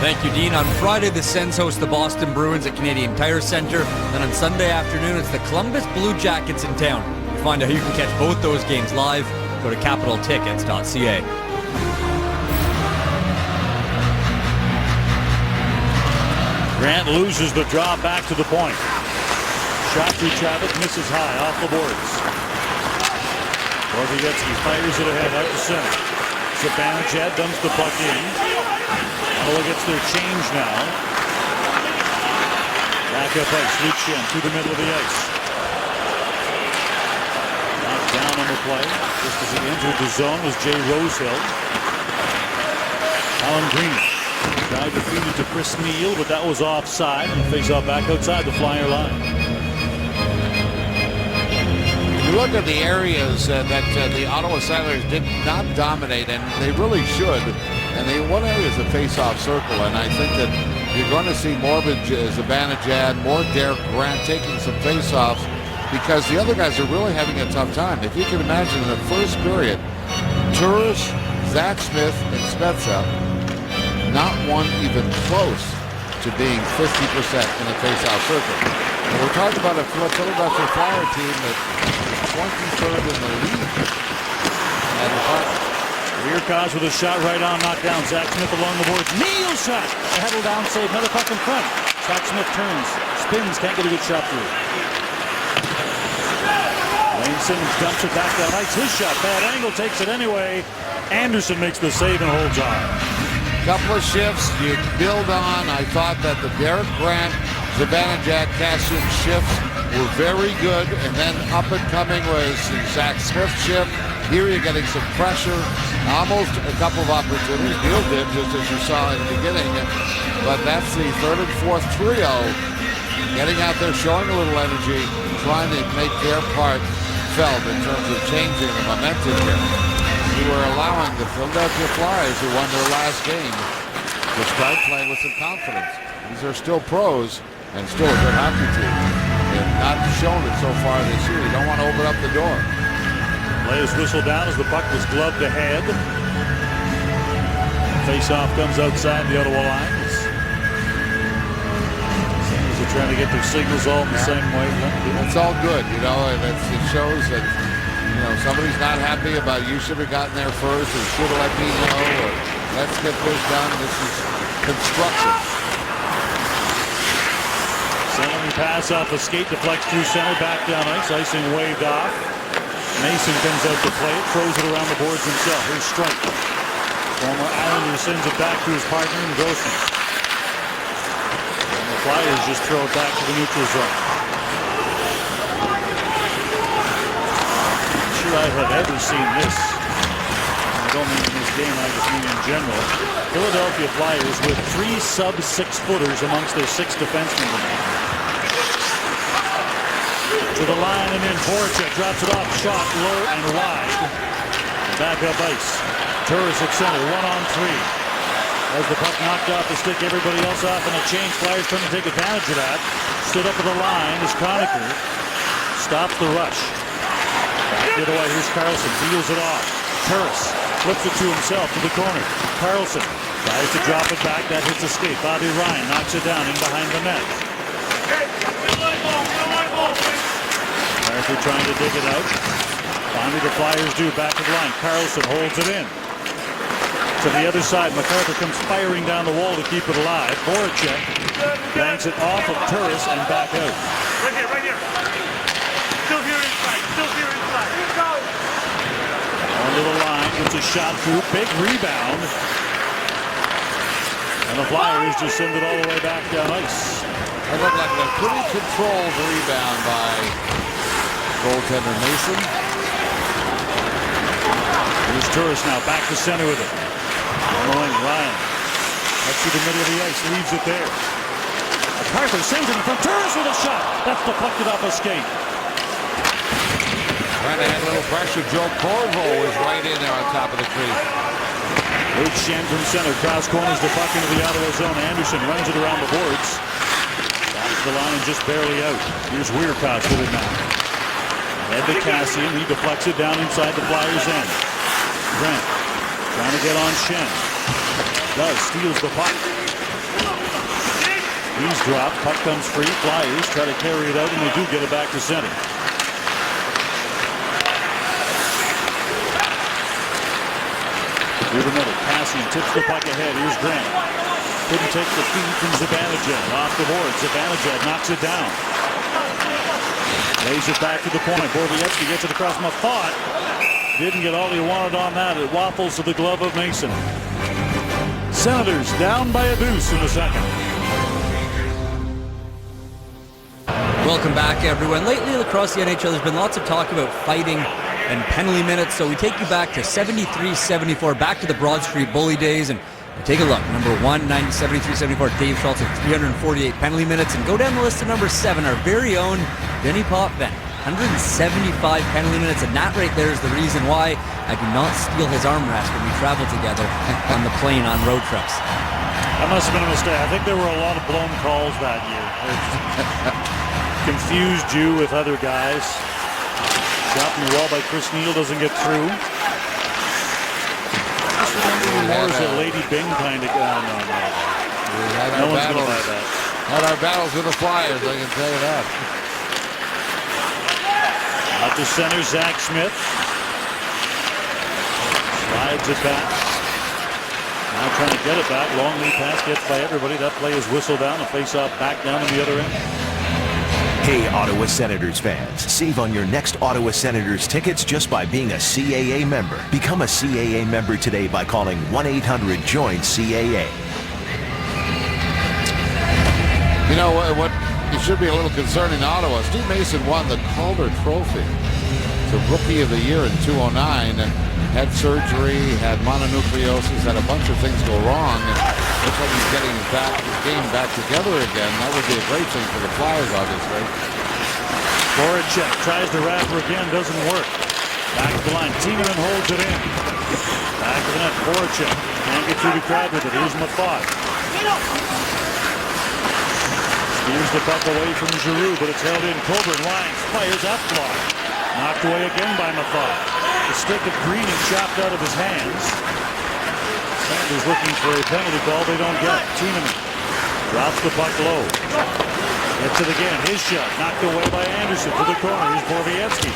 Thank you, Dean. On Friday, the Sens host the Boston Bruins at Canadian Tire Center. Then on Sunday afternoon, it's the Columbus Blue Jackets in town. To find out how you can catch both those games live, go to capitaltickets.ca. Grant loses the draw back to the point. Shot through traffic, misses high off the boards. Borowiecki fires it ahead out to center. Zibanejad dumps the puck in. Ottawa gets their change now. Back up ice, Luke Schenn through the middle of the ice. Knocked down on the play. Just as he entered the zone was Jay Rosehill. Alan Green tried to feed it to Chris Neal, but that was offside. And face off back outside the Flyer line. You look at the areas that the Ottawa Senators did not dominate, and they really should. And one area is the face-off circle, and I think that you're going to see more Zibanejad, more Derek Grant taking some face-offs, because the other guys are really having a tough time. If you can imagine in the first period, Turris, Zach Smith, and Spezza, not one even close to being 50% in the face-off circle. And we're talking about a Philadelphia Flyer team that is 23rd in the league at the department. Rear cause with a shot right on, knocked down. Zach Smith along the boards. Neal's shot. A headle down, save. Another puck in front. Zach Smith turns, spins, can't get a good shot through. Wayne Simmons dumps it back down ice. His shot, bad angle, takes it anyway. Anderson makes the save and holds on. Couple of shifts you build on. I thought that the Derek Grant, Zibanejad, Kassian shifts were very good, and then up and coming was the Zach Smith shift. Here you're getting some pressure, almost a couple of opportunities. Neal did, just as you saw in the beginning, but that's the third and fourth trio getting out there, showing a little energy, trying to make their part felt in terms of changing the momentum here. You were allowing the Philadelphia Flyers, who won their last game, to start playing with some confidence. These are still pros and still a good hockey team. They've not shown it so far this year. You don't want to open up the door. Play is whistled down as the puck was gloved ahead. Face-off comes outside the Ottawa line. Seniors are trying to get their signals all in the same way. It's all good, you know, and it shows that, you know, somebody's not happy about you should have gotten there first, or should have let me know, or let's get this done. This is constructive. Centering pass off a skate, deflects through center, back down ice. Icing waved off. Mason comes out to play it, throws it around the boards himself. Here's Strike. Former Islander sends it back to his partner in Grossman. And the Flyers just throw it back to the neutral zone. I'm sure I have ever seen this. I don't mean in this game, I just mean in general. Philadelphia Flyers with 3 sub-6-footers amongst their 6 defensemen tonight. To the line and in. Voracek drops it off. Shot low and wide. Back up ice. Turris at center. 1-on-3. As the puck knocked off the stick, everybody else off in a change. Flyers trying to take advantage of that. Stood up at the line as Conacher stops the rush. Back the other way. Here's Carlson. Deals it off. Turris flips it to himself to the corner. Carlson tries to drop it back. That hits a skate. Bobby Ryan knocks it down in behind the net. Arthur trying to dig it out. Finally, the Flyers do back to the line. Carlson holds it in. To the other side, MacArthur comes firing down the wall to keep it alive. Voracek banks it off of Turris and back out. Right here. Still here inside. Onto the line, gets a shot through, big rebound. And the Flyers just send it all the way back down ice. That looked like a pretty controlled rebound by goaltender Mason. Here's Turris now back to center with it. Following Ryan. Up to the middle of the ice, leaves it there. MacArthur sends it from Turris with a shot. That's deflected off a skate. Trying to add a little pressure. Joe Corvo is right in there on top of the crease. Luke Schenn from center. Cross corners the puck into the Ottawa zone. Anderson runs it around the boards. Back to the line and just barely out. Here's Weirkoff with it now. Head to Cassian. He deflects it down inside the Flyers' end. Grant trying to get on Schenn. Does. Steals the puck. He's dropped. Puck comes free. Flyers try to carry it out, and they do get it back to center. Through the middle. Cassian tips the puck ahead. Here's Grant. Couldn't take the feed from Zibanejad. Off the board. Zibanejad knocks it down. Lays it back to the point. Borowiecki gets it across Mafat. Didn't get all he wanted on that. It waffles to the glove of Mason. Senators down by a deuce in the second. Welcome back, everyone. Lately, across the NHL, there's been lots of talk about fighting and penalty minutes, so we take you back to 73-74, back to the Broad Street Bully days, and take a look. Number 1, 73-74, Dave Schultz at 348 penalty minutes, and go down the list to number 7, our very own Denny Potvin, 175 penalty minutes, and that right there is the reason why I do not steal his armrest when we travel together on the plane on road trips. That must have been a mistake. I think there were a lot of blown calls that year. Confused you with other guys. Shot from the wall by Chris Neal doesn't get through. I just remember more as a Lady Bing kind of guy. No one's going to buy that. Had our battles with the Flyers, I can tell you that. Out to center, Zach Smith. Slides it back. Now trying to get it back. Long lead pass gets by everybody. That play is whistled down. The face-off back down to the other end. Hey, Ottawa Senators fans, save on your next Ottawa Senators tickets just by being a CAA member. Become a CAA member today by calling 1-800-JOIN-CAA. You know what? It should be a little concerning to Ottawa. Steve Mason won the Calder Trophy. The Rookie of the Year in 2009. Had surgery, had mononucleosis, had a bunch of things go wrong. And looks like he's getting his game back together again. That would be a great thing for the Flyers, obviously. Voracek tries to wrap her again, doesn't work. Back to the line. Tiemann holds it in. Back to the net. Voracek can't get through the crowd with it. Here's Mafat. Steers the puck away from Giroux, but it's held in. Coburn lines, fires up block. Knocked away again by Mafat. The stick of Greening chopped out of his hands. Sanders looking for a penalty call. They don't get it. Tiemann drops the puck low. Gets it again. His shot knocked away by Anderson to the corner. Here's Borowiecki.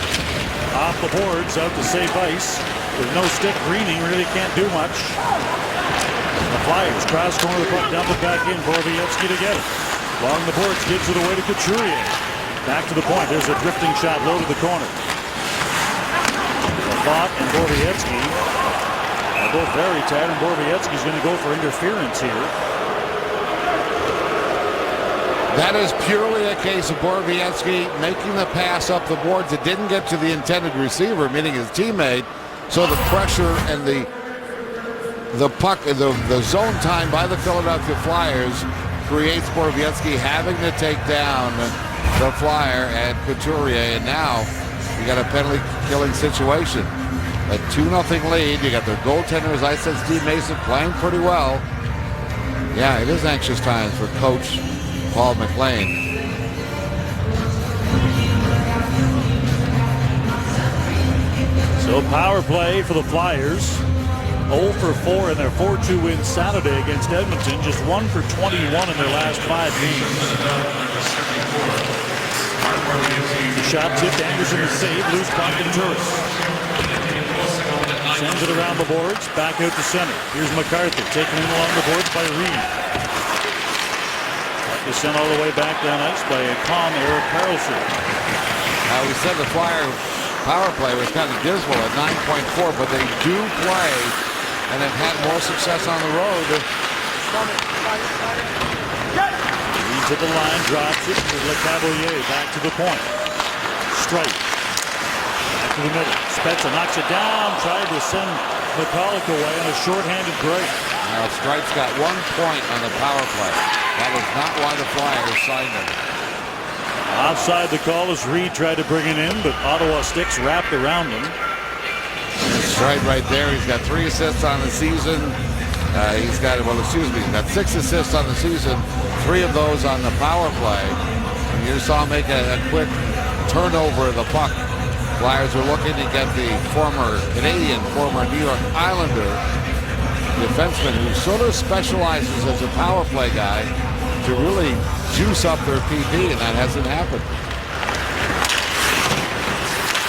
Off the boards, out to safe ice. With no stick, Greening really can't do much. The Flyers cross corner the puck, dump it back in. Borowiecki to get it. Along the boards, gives it away to Couturier. Back to the point. There's a drifting shot low to the corner. Mafat and Borowiecki are both very tired, and Borowiecki's going to go for interference here. That is purely a case of Borowiecki making the pass up the boards. It didn't get to the intended receiver, meaning his teammate. So the pressure and the puck, the zone time by the Philadelphia Flyers creates Borowiecki having to take down the Flyer and Couturier, and now you got a penalty-killing situation. A 2-0 lead. You got their goaltender, as I said, Steve Mason, playing pretty well. Yeah, it is anxious times for Coach Paul McLean. So power play for the Flyers. 0 for 4 in their 4-2 win Saturday against Edmonton. Just 1 for 21 in their last 5 games. The shot tipped. Anderson to save. Loose puck and Turris. Sends it around the boards. Back out to center. Here's McCarthy taken in along the boards by Reed. Is sent all the way back down ice by a calm Erik Karlsson. We said the Flyer power play was kind of dismal at 9.4, but they do play and have had more success on the road. Reed to the line, drops it to LeCavalier. Back to the point. Strike. Back to the middle. Spezza knocks it down. Tried to send McCulloch away on a shorthanded break. Now Stripe's got 1 point on the power play. That is not why the Flyers signed him. Offside the call as Reed tried to bring it in, but Ottawa sticks wrapped around him. Stripe right there. He's got 3 assists on the season. He's got 6 assists on the season. 3 of those on the power play. And you saw him make a quick turnover of the puck. Flyers are looking to get the former Canadian, former New York Islander defenseman who sort of specializes as a power play guy to really juice up their PP, and that hasn't happened.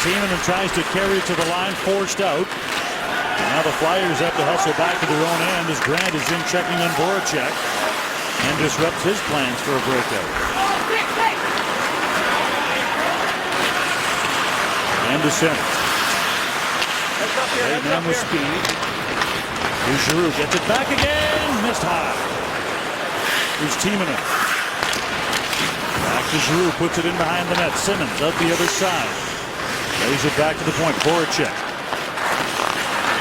Tiemann tries to carry it to the line, forced out. Now the Flyers have to hustle back to their own end as Grant is in checking on Voracek and disrupts his plans for a breakout. And to center. Right now with speed. Here's Giroux, gets it back again, missed high. Here's Tiemann. Back to Giroux, puts it in behind the net. Simmons up the other side. Lays it back to the point, Voracek.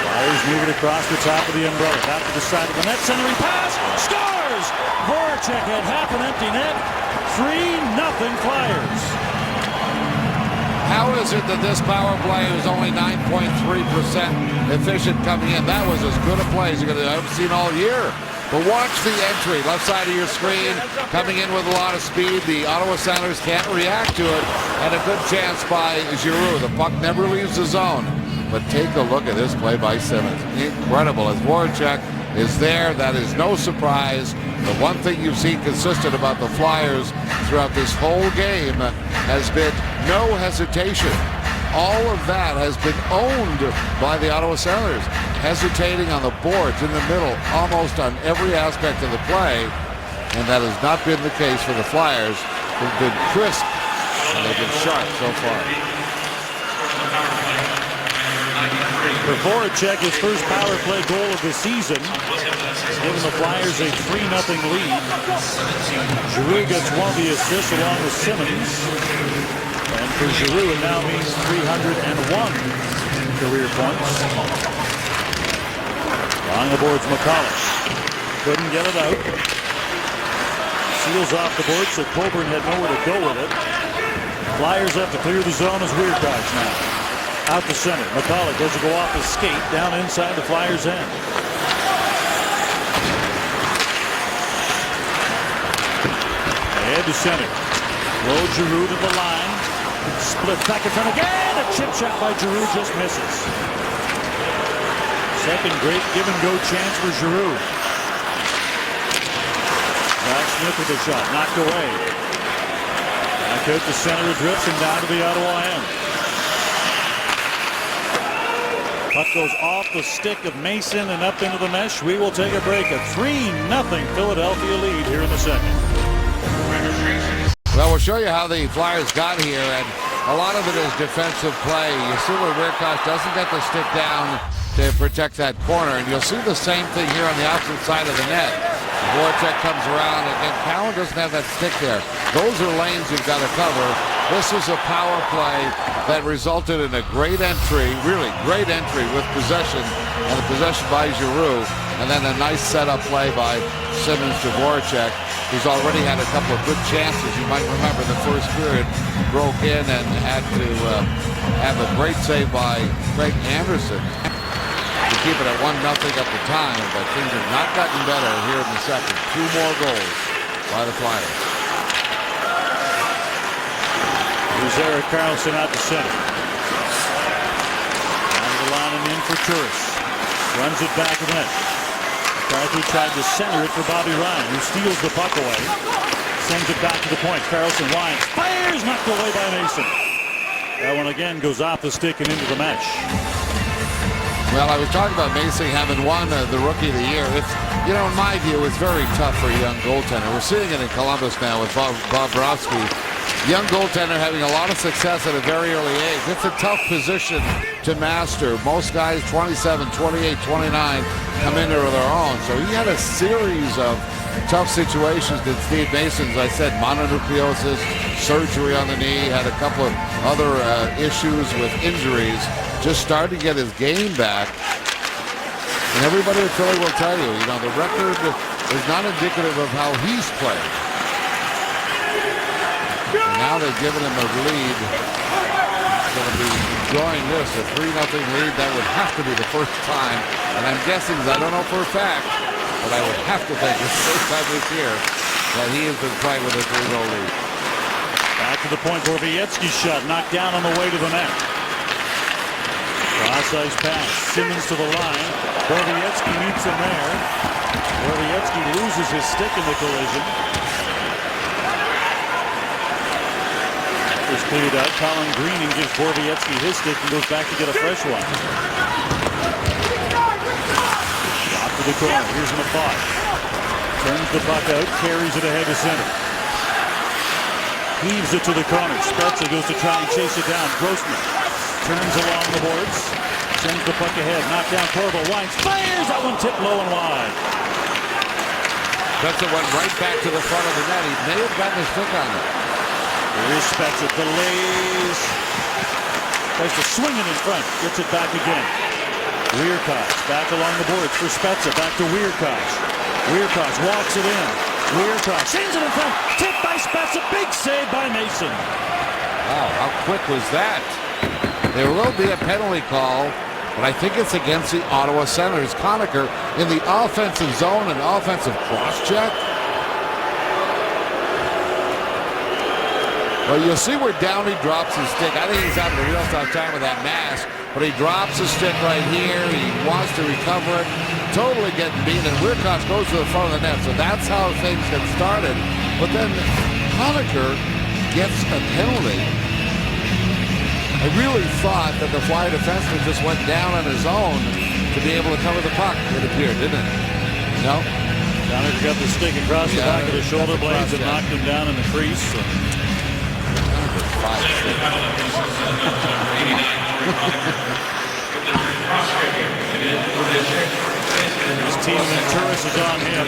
Flyers move it across the top of the umbrella. Back to the side of the net, centering pass, scores! Voracek had half an empty net. 3-0 Flyers. How is it that this power play is only 9.3% efficient coming in? That was as good a play as you're going to have seen all year. But watch the entry, left side of your screen, coming in with a lot of speed. The Ottawa Senators can't react to it, and a good chance by Giroux. The puck never leaves the zone. But take a look at this play by Simmons. Incredible. As Voracek is there, that is no surprise. The one thing you've seen consistent about the Flyers throughout this whole game has been no hesitation. All of that has been owned by the Ottawa Senators, hesitating on the boards in the middle almost on every aspect of the play, and that has not been the case for the Flyers, who've been crisp and they've been sharp so far. For Voracek, his first power play goal of the season, giving the Flyers a 3-0 lead. Giroux gets one of the assists along with Simmons. And for Giroux, it now means 301 career points. On the boards, McCulloch. Couldn't get it out. Seals off the board, so Coburn had nowhere to go with it. Flyers have to clear the zone as Weirkosh now. Out the center. McCulloch doesn't go off his skate down inside the Flyers' end. Ahead to center. Low Giroux to the line. Split back in front again. A chip shot by Giroux just misses. Second great give-and-go chance for Giroux. Zach Smith with a shot. Knocked away. Back out to center. Drifts and down to the Ottawa end. Puck goes off the stick of Mason and up into the mesh. We will take a break. A 3-0 Philadelphia lead here in the second. Well, we'll show you how the Flyers got here, and a lot of it is defensive play. You see where Weirkosh doesn't get the stick down to protect that corner, and you'll see the same thing here on the opposite side of the net. Voracek comes around, and Cowan doesn't have that stick there. Those are lanes you've got to cover. This is a power play that resulted in a great entry, really great entry with possession, and the possession by Giroux, and then a nice setup play by Simmons to Voracek, who's already had a couple of good chances. You might remember the first period broke in and had to have a great save by Craig Anderson to keep it at 1-0 at the time, but things have not gotten better here in the second. 2 more goals by the Flyers. Here's Erik Karlsson out to center. Down the line and in for Turris. Runs it back of net. McCarthy tried to center it for Bobby Ryan, who steals the puck away. Sends it back to the point. Karlsson winds. Fires! Knocked away by Mason. That one again goes off the stick and into the mesh. Well, I was talking about Mason having won the Rookie of the Year. It's, in my view, it's very tough for a young goaltender. We're seeing it in Columbus now with Bob Bobrovsky. Young goaltender having a lot of success at a very early age. It's a tough position to master. Most guys, 27, 28, 29, come into their own. So he had a series of tough situations that Steve Mason, as I said, mononucleosis, surgery on the knee, had a couple of other issues with injuries. Just started to get his game back. And everybody at Philly will tell you, the record is not indicative of how he's played. And now they've given him a lead. He's going to be enjoying this, a 3-0 lead. That would have to be the first time. And I'm guessing, I don't know for a fact, but I would have to think it's the first time this year that he has been playing with a 3-0 lead. Back to the point, Borowiecki's shot knocked down on the way to the net. Cross-ice pass, Simmons to the line. Borowiecki meets him there. Borowiecki loses his stick in the collision. Is cleared out. Colin Greening gives Borowiecki his stick and goes back to get a fresh one. Drop to the corner. Here's Mafat. Turns the puck out, carries it ahead to center. Heaves it to the corner. Spezza goes to try and chase it down. Grossman turns along the boards. Sends the puck ahead. Knocked down Corvo. Wines fires. That one tipped low and wide. Spezza went right back to the front of the net. He may have gotten his stick on it. Here's Spezza. Delays. Tries to swing it in front. Gets it back again. Wierkoch back along the boards for Spezza. Back to Wierkoch. Wierkoch walks it in. Wierkoch sends it in front. Tipped by Spezza. Big save by Mason. Wow, how quick was that? There will be a penalty call, but I think it's against the Ottawa Senators. Conacher in the offensive zone, an offensive cross-check. Well, you'll see where Downey drops his stick. I think he's having a real tough time with that mask, but he drops his stick right here. He wants to recover it. Totally getting beaten, and Wierkoch goes to the front of the net. So that's how things get started. But then Conacher gets a penalty. I really thought that the Flyer defenseman just went down on his own to be able to cover the puck, it appeared, didn't it? No? Conacher got the stick across the back of the shoulder blades and knocked him down in the crease. His teammate Turris is on him.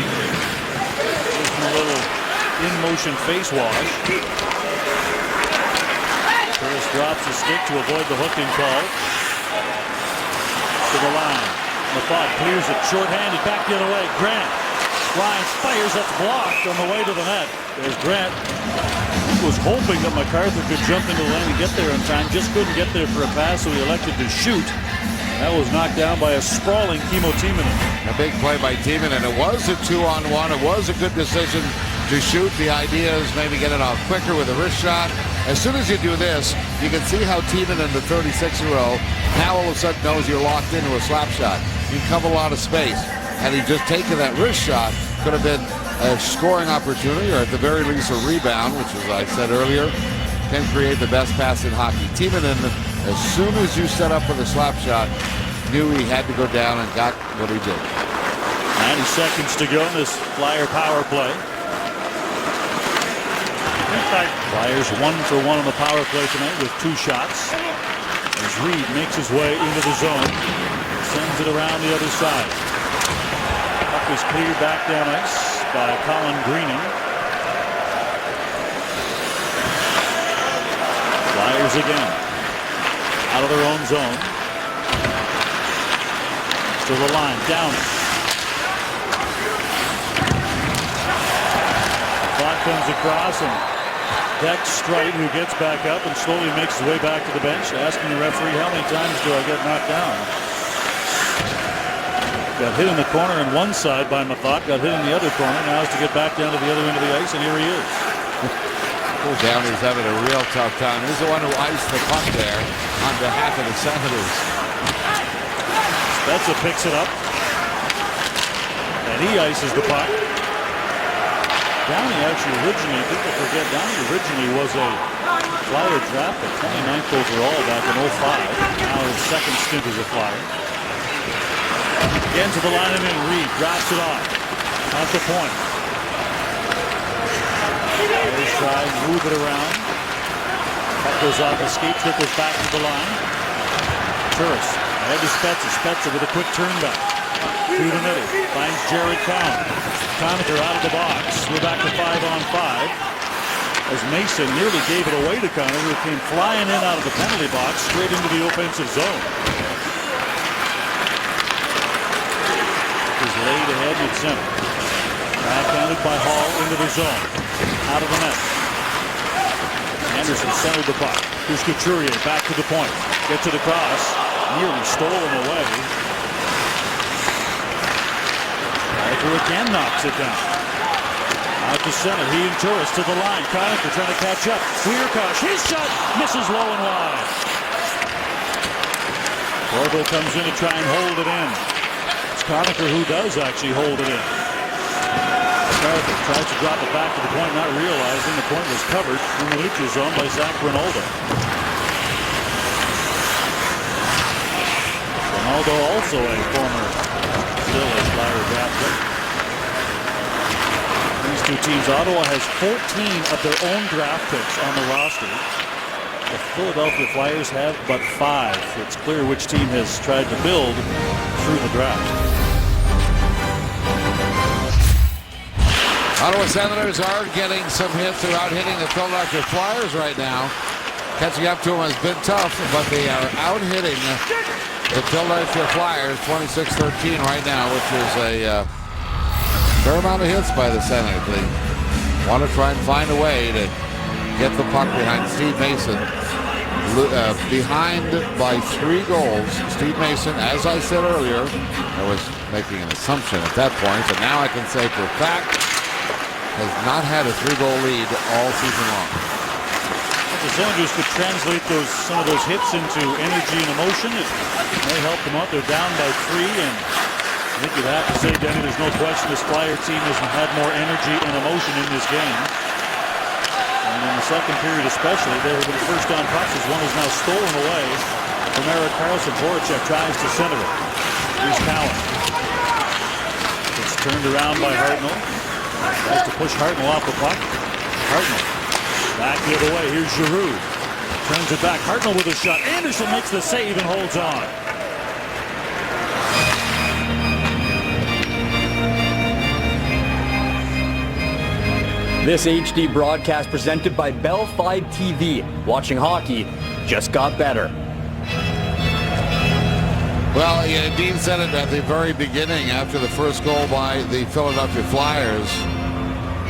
Just a little in-motion face wash. Turris drops his stick to avoid the hooking call. To the line. Mafat clears it. Short-handed. Back the other way. Grant. Lines. Fires. That's blocked on the way to the net. There's Grant. He was hoping that MacArthur could jump into the lane and get there in time. Just couldn't get there for a pass, so he elected to shoot. That was knocked down by a sprawling Kimmo Timonen. A big play by Timonen. It was a 2-on-1. It was a good decision to shoot. The idea is maybe get it off quicker with a wrist shot. As soon as you do this, you can see how Timonen, the 36-year-old, now all of a sudden knows you're locked into a slap shot. You can cover a lot of space. Had he just taken that wrist shot, could have been a scoring opportunity, or at the very least a rebound, which, as I said earlier, can create the best pass in hockey. Timonen, as soon as you set up for the slap shot, knew he had to go down and got what he did. 90 seconds to go in this Flyer power play. Flyers 1 for 1 on the power play tonight with 2 shots. As Reed makes his way into the zone, sends it around the other side. Puck is cleared back down ice by Colin Greening. Flyers again, out of their own zone. To the line, down. Clock comes across and Dex Strite, who gets back up and slowly makes his way back to the bench, asking the referee, how many times do I get knocked down? Got hit in the corner on one side by Mafat, got hit in the other corner. Now has to get back down to the other end of the ice, and here he is. Poor Downey's having a real tough time. He's the one who iced the puck there on behalf of the Senators. Spezza picks it up, and he ices the puck. Downey actually originally, people forget, Downey originally was a Flyer draft at 29th overall back in 05. Now his second stint as a Flyer. Again to the line and in. Reed drops it off. At the point. Flyers try and move it around. Puck goes off the skate, trickles back to the line. Turris ahead to Spezza. Spezza with a quick turn back. Through the middle. Finds Jared Cowan. Conacher out of the box. We're back to 5-on-5. As Mason nearly gave it away to Conacher, who came flying in out of the penalty box straight into the offensive zone. Is laid ahead mid center. Backhanded by Hall into the zone. Out of the net. Anderson centered the puck. Here's Couturier back to the point. Gets it across. Nearly stolen away. Conacher again knocks it down. Out to center. He and Turris to the line. Conacher trying to catch up. Wierkosh. His shot misses low and wide. Vogel comes in to try and hold it in. It's Conacher who does actually hold it in. McCarthy tries to drop it back to the point, not realizing the point was covered in the neutral zone by Zach Rinaldo. Rinaldo also a former Steelers Flyer draft pick. These two teams, Ottawa has 14 of their own draft picks on the roster. The Philadelphia Flyers have but 5. It's clear which team has tried to build through the draft. Ottawa Senators are getting some hits. They're out hitting the Philadelphia Flyers right now. Catching up to them has been tough, but they are out hitting the Philadelphia Flyers 26-13 right now, which is a fair amount of hits by the Senators. They want to try and find a way to get the puck behind Steve Mason. Behind by 3 goals. Steve Mason, as I said earlier, I was making an assumption at that point, but now I can say for a fact, has not had a 3-goal lead all season long. The Senators could translate some of those hits into energy and emotion. It may help them out. They're down by 3, and I think you'd have to say, Denny, there's no question this Flyer team has had more energy and emotion in this game. And in the second period especially, there have been first down pucks as one is now stolen away from Erik Karlsson. Voracek tries to center it. Here's Cowan. It's turned around by Hartnell. Tries to push Hartnell off the puck. Hartnell back the other way. Here's Giroux. Turns it back. Hartnell with a shot. Anderson makes the save and holds on. This HD broadcast presented by Bell 5 TV. Watching hockey just got better. Well, Dean said it at the very beginning after the first goal by the Philadelphia Flyers.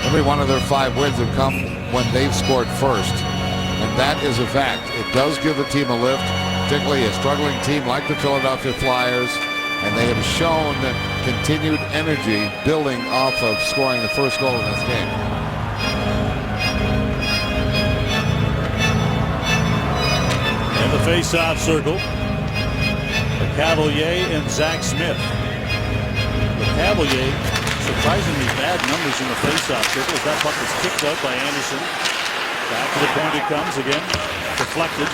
Every one of their 5 wins have come when they've scored first. And that is a fact. It does give the team a lift, particularly a struggling team like the Philadelphia Flyers. And they have shown continued energy building off of scoring the first goal in this game. In the face-off circle, Cavalier and Zach Smith. Cavalier, surprisingly bad numbers in the face-off circle as that puck was kicked out by Anderson. Back to the point it comes again, deflected.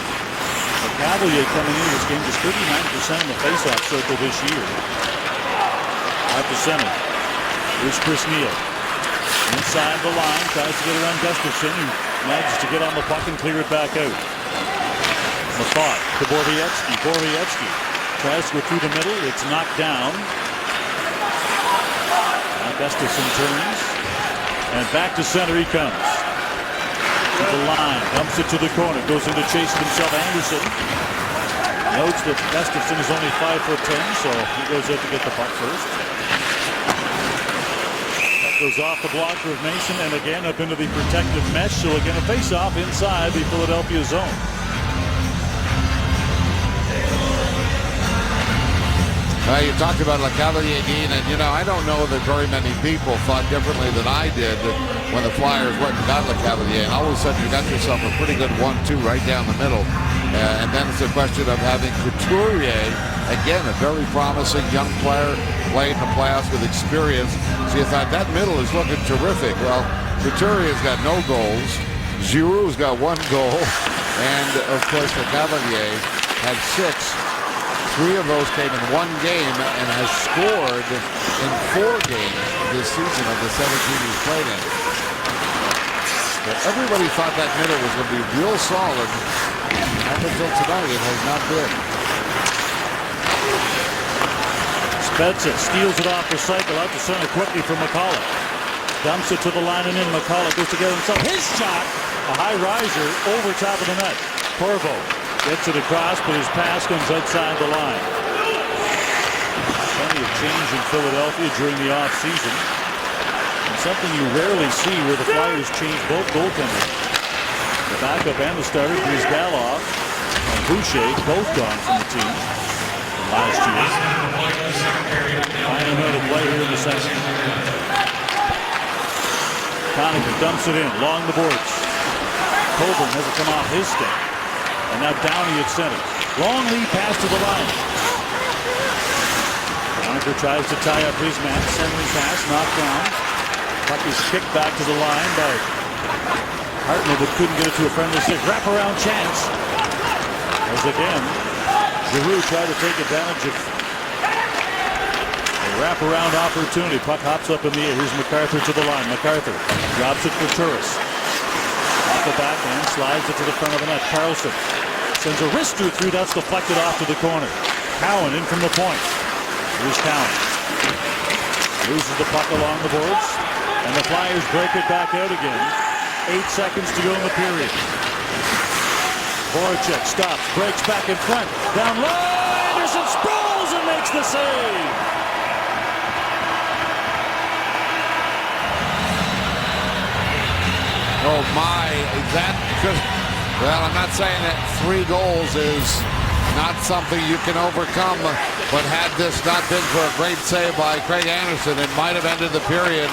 Cavalier coming into this game just 39% in the face-off circle this year. Out to center. Here's Chris Neal. Inside the line, tries to get around Gustafsson. He manages to get on the puck and clear it back out. Mafat to Borowiecki. Borowiecki tries to go through the middle. It's knocked down. Now Gustafsson turns. And back to center he comes. To the line. Dumps it to the corner. Goes into chasing himself. Anderson notes that Gustafsson is only 5'10", so he goes out to get the puck first. That goes off the blocker of Mason and again up into the protective mesh. So again a face-off inside the Philadelphia zone. You talked about LeCavalier, Dean, and I don't know that very many people thought differently than I did when the Flyers went and got LeCavalier. And all of a sudden you got yourself a pretty good 1-2 right down the middle. And then it's a question of having Couturier, again, a very promising young player, playing the playoffs with experience. So you thought that middle is looking terrific. Well, Couturier's got no goals. Giroux's got 1 goal. And, of course, LeCavalier had 6. 3 of those came in 1 game and has scored in 4 games this season of the 17 he's played in. But everybody thought that middle was going to be real solid. Up until tonight, it has not been. Spezza steals it off the cycle out to center quickly for McCullough. Dumps it to the line and in. McCullough goes to get himself his shot. A high riser over top of the net. Corvo gets it across, but his pass comes outside the line. Plenty of change in Philadelphia during the offseason. And something you rarely see where the Flyers change both goaltenders. The backup and the starter, Brizgalov and Boucher, both gone from the team last year. Finding another play here in the second. Conacher dumps it in, along the boards. Coburn has it come off his stick. And now Downey at center. Long lead pass to the line. Conacher tries to tie up his man. Centering pass, knocked down. Puck is kicked back to the line by Hartnell, but couldn't get it to a friendly stick. Wraparound chance. As again, Giroux tried to take advantage of a wraparound opportunity. Puck hops up in the air. Here's MacArthur to the line. MacArthur drops it for Turris. Off the backhand, slides it to the front of the net. Carlson sends a wrister through. That's deflected off to the corner. Cowan in from the point. Here's Cowan. Loses the puck along the boards. And the Flyers break it back out again. 8 seconds to go in the period. Voracek stops, breaks back in front. Down low, Anderson sprawls and makes the save. Oh my, that could, well, I'm not saying that 3 goals is not something you can overcome, but had this not been for a great save by Craig Anderson, it might have ended the period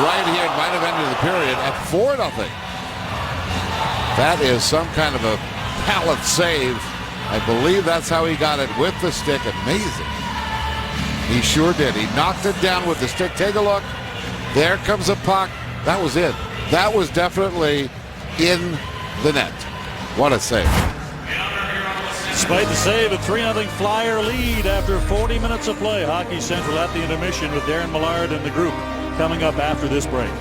right here. It might have ended the period at 4-0. That is some kind of a pallet save. I believe that's how he got it with the stick. Amazing. He sure did. He knocked it down with the stick. Take a look. There comes a puck. That was it. That was definitely in the net. What a save. Despite the save, a 3-0 Flyer lead after 40 minutes of play. Hockey Central at the intermission with Darren Millard and the group coming up after this break.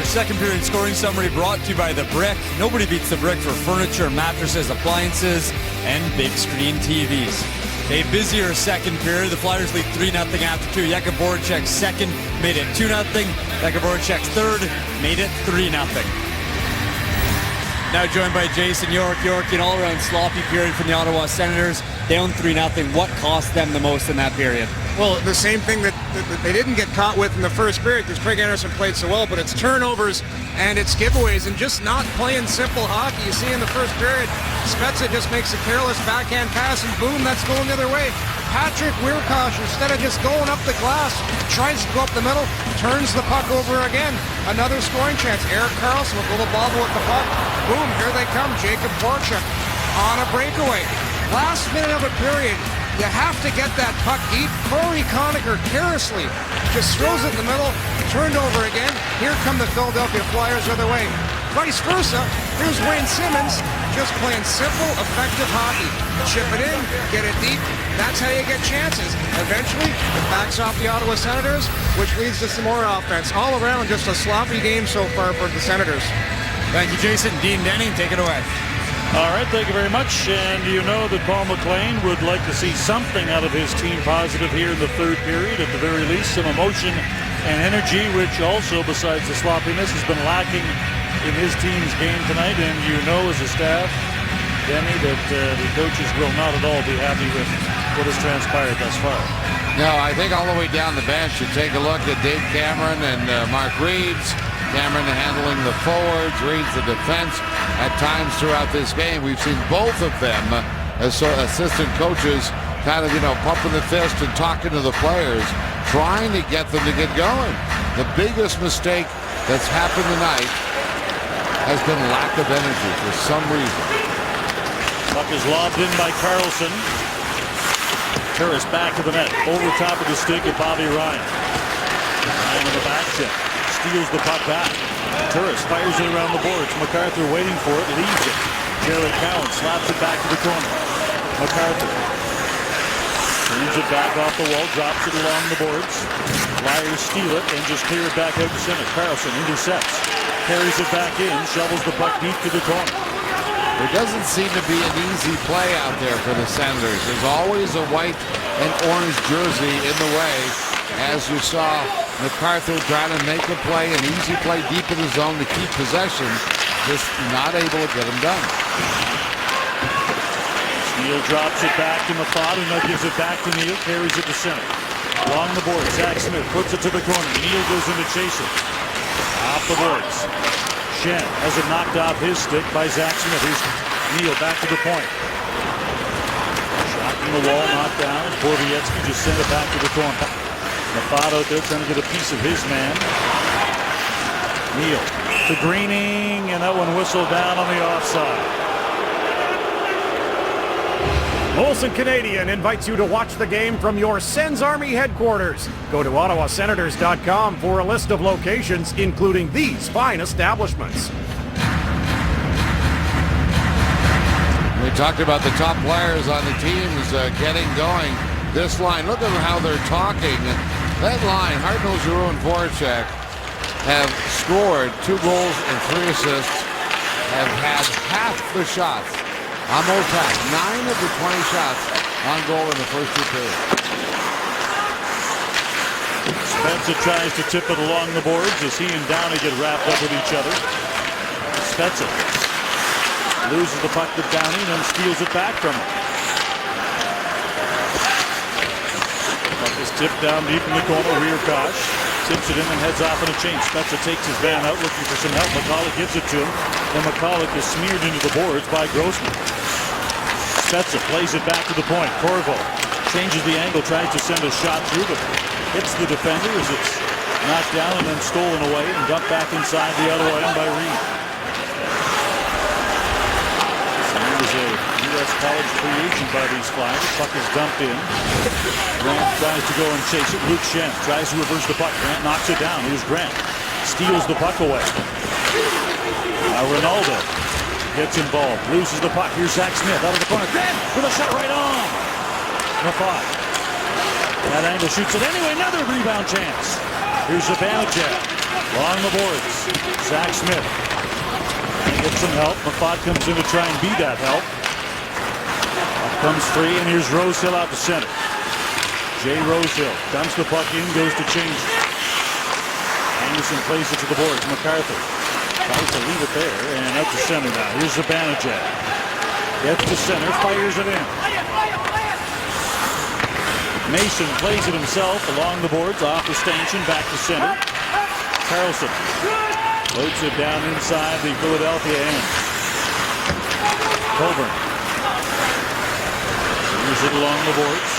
Second period scoring summary brought to you by The Brick. Nobody beats The Brick for furniture, mattresses, appliances, and big screen TVs. A busier second period. The Flyers lead 3-0 after 2. Jakub Voracek second made it 2-0. Jakub Voracek third made it 3-0. Now joined by Jason York. York, an all-around sloppy period from the Ottawa Senators. Down 3-0. What cost them the most in that period? Well, the same thing that they didn't get caught with in the first period because Craig Anderson played so well, but it's turnovers and it's giveaways and just not playing simple hockey. You see in the first period, Spezza just makes a careless backhand pass and boom, that's going the other way. Patrick Wierkosh, instead of just going up the glass, tries to go up the middle, turns the puck over again. Another scoring chance. Erik Karlsson with a little bobble with the puck. Boom, here they come. Jakub Voracek on a breakaway. Last minute of a period, you have to get that puck deep. Corey Conacher carelessly just throws it in the middle, turned over again. Here come the Philadelphia Flyers the other way. Vice versa, here's Wayne Simmons just playing simple, effective hockey. Chip it in, get it deep. That's how you get chances. Eventually, it backs off the Ottawa Senators, which leads to some more offense. All around, just a sloppy game so far for the Senators. Thank you, Jason. Dean Denning, take it away. All right, thank you very much. And you know that Paul McLean would like to see something out of his team positive here in the third period. At the very least, some emotion and energy, which also, besides the sloppiness, has been lacking in his team's game tonight. And you know as a staff, Denny, that the coaches will not at all be happy with what has transpired thus far. No, I think all the way down the bench, you take a look at Dave Cameron and Mark Reeves. Cameron handling the forwards, Reeves the defense. At times throughout this game, we've seen both of them as assistant coaches kind of, pumping the fist and talking to the players. trying to get them to get going. The biggest mistake that's happened tonight has been lack of energy for some reason. Puck is lobbed in by Carlson. Turris back to the net. Over top of the stick of Bobby Ryan. Ryan on the back check. Steals the puck back. Turris fires it around the boards. MacArthur waiting for it. Leaves it. Jared Cowan slaps it back to the corner. MacArthur turns it back off the wall. Drops it along the boards. Flyers steal it and just clear it back out to center. Carlson intercepts. Carries it back in. Shovels the puck deep to the corner. There doesn't seem to be an easy play out there for the Senators. There's always a white and orange jersey in the way, as you saw MacArthur trying to make a play, an easy play deep in the zone to keep possession, just not able to get him done. Neal drops it back to Mafat, who now gives it back to Neal, carries it to center. Along the board, Zach Smith puts it to the corner. Neal goes in to chase it. Off the boards. Shen has it knocked off his stick by Zach Smith. Here's Neal back to the point. Shot from the wall, knocked down. Borowiecki just sent it back to the corner. Mafat out there trying to get a piece of his man. Neal to Greening, and that one whistled down on the offside. Molson Canadian invites you to watch the game from your Sens Army headquarters. Go to OttawaSenators.com for a list of locations, including these fine establishments. We talked about the top players on the teams getting going. This line, look at how they're talking. That line, Hartnell, Giroux, and Voracek have scored 2 goals and 3 assists, have had half the shots. Almost half. 9 of the 20 shots on goal in the first 2 periods. Spezza tries to tip it along the boards as he and Downey get wrapped up with each other. Spezza loses the puck to Downey and then steals it back from him. Puck is tipped down deep in the corner. Rierkosh tips it in and heads off in a change. Spezza takes his van out looking for some help. McCulloch gives it to him. And McCulloch is smeared into the boards by Grossman. Spezza plays it back to the point. Corvo changes the angle, tries to send a shot through, but hits the defender as it's knocked down and then stolen away and dumped back inside the other end by Reed. Sand is a U.S. college free agent by these Flyers. Puck is dumped in. Grant tries to go and chase it. Luke Shen tries to reverse the puck. Grant knocks it down. Here's Grant. Steals the puck away. Ronaldo gets involved, loses the puck. Here's Zach Smith out of the corner. Grant with a shot right on. Mafat. That angle shoots it anyway. Another rebound chance. Here's Zibanejad along the boards. Zach Smith gets some help. Mafat comes in to try and be that help. Up comes free, and here's Rosehill out to center. Jay Rosehill dumps the puck in, goes to change. Anderson plays it to the boards. MacArthur tries to leave it there, and out to center now. Here's Zibanejad. Gets to center, fires it in. Mason plays it himself along the boards, off the stanchion, back to center. Carlson floats it down inside the Philadelphia end. Coburn moves it along the boards.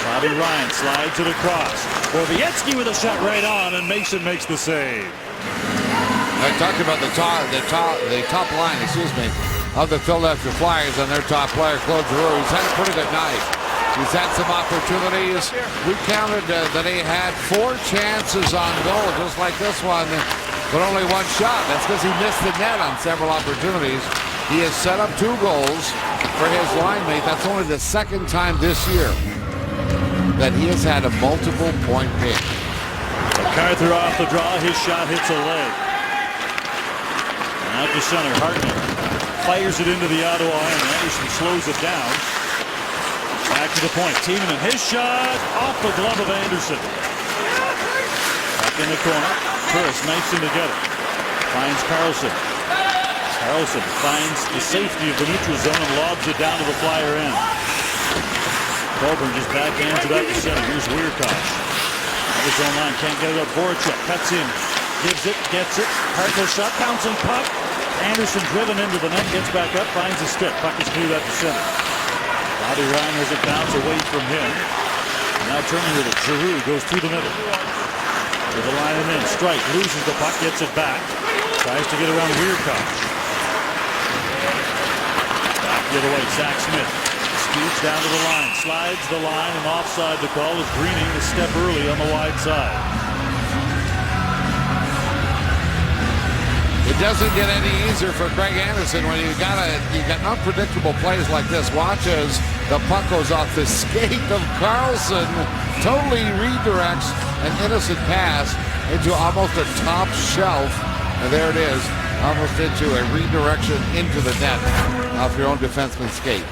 Bobby Ryan slides it across. Borowiecki with a shot right on, and Mason makes the save. I talked about the top line, of the Philadelphia Flyers and their top player, Claude Giroux. He's had a pretty good night. He's had some opportunities. We counted that he had 4 chances on goal, just like this one, but only 1 shot. That's because he missed the net on several opportunities. He has set up 2 goals for his line mate. That's only the 2nd time this year that he has had a multiple point game. MacArthur off the draw. His shot hits a leg. Out to center. Hartnell fires it into the Ottawa end. Anderson slows it down. Back to the point. Tiemann, his shot off the glove of Anderson. Back in the corner. Turris knifes him to get it. Finds Carlson. Carlson finds the safety of the neutral zone and lobs it down to the Flyer end. Coburn just backhands it up to center. Here's Wierkosh. Out his own line. Can't get it up. Voracek cuts in. Gives it. Gets it. Hartnell shot. Bouncing puck. Anderson driven into the net. Gets back up. Finds a stick. Puck is cleared out to center. Bobby Ryan has it bounce away from him. Now turning with it. Giroux goes through the middle. To the line and in. Strike. Loses the puck. Gets it back. Tries to get around Weirkoch. Back the other way. Zach Smith. Speeds down to the line. Slides the line. And offside the call is Greening a step early on the wide side. It doesn't get any easier for Craig Anderson when you got unpredictable plays like this. Watch as the puck goes off the skate of Carlson, totally redirects an innocent pass into almost a top shelf, and there it is, almost into a redirection into the net off your own defenseman's skate.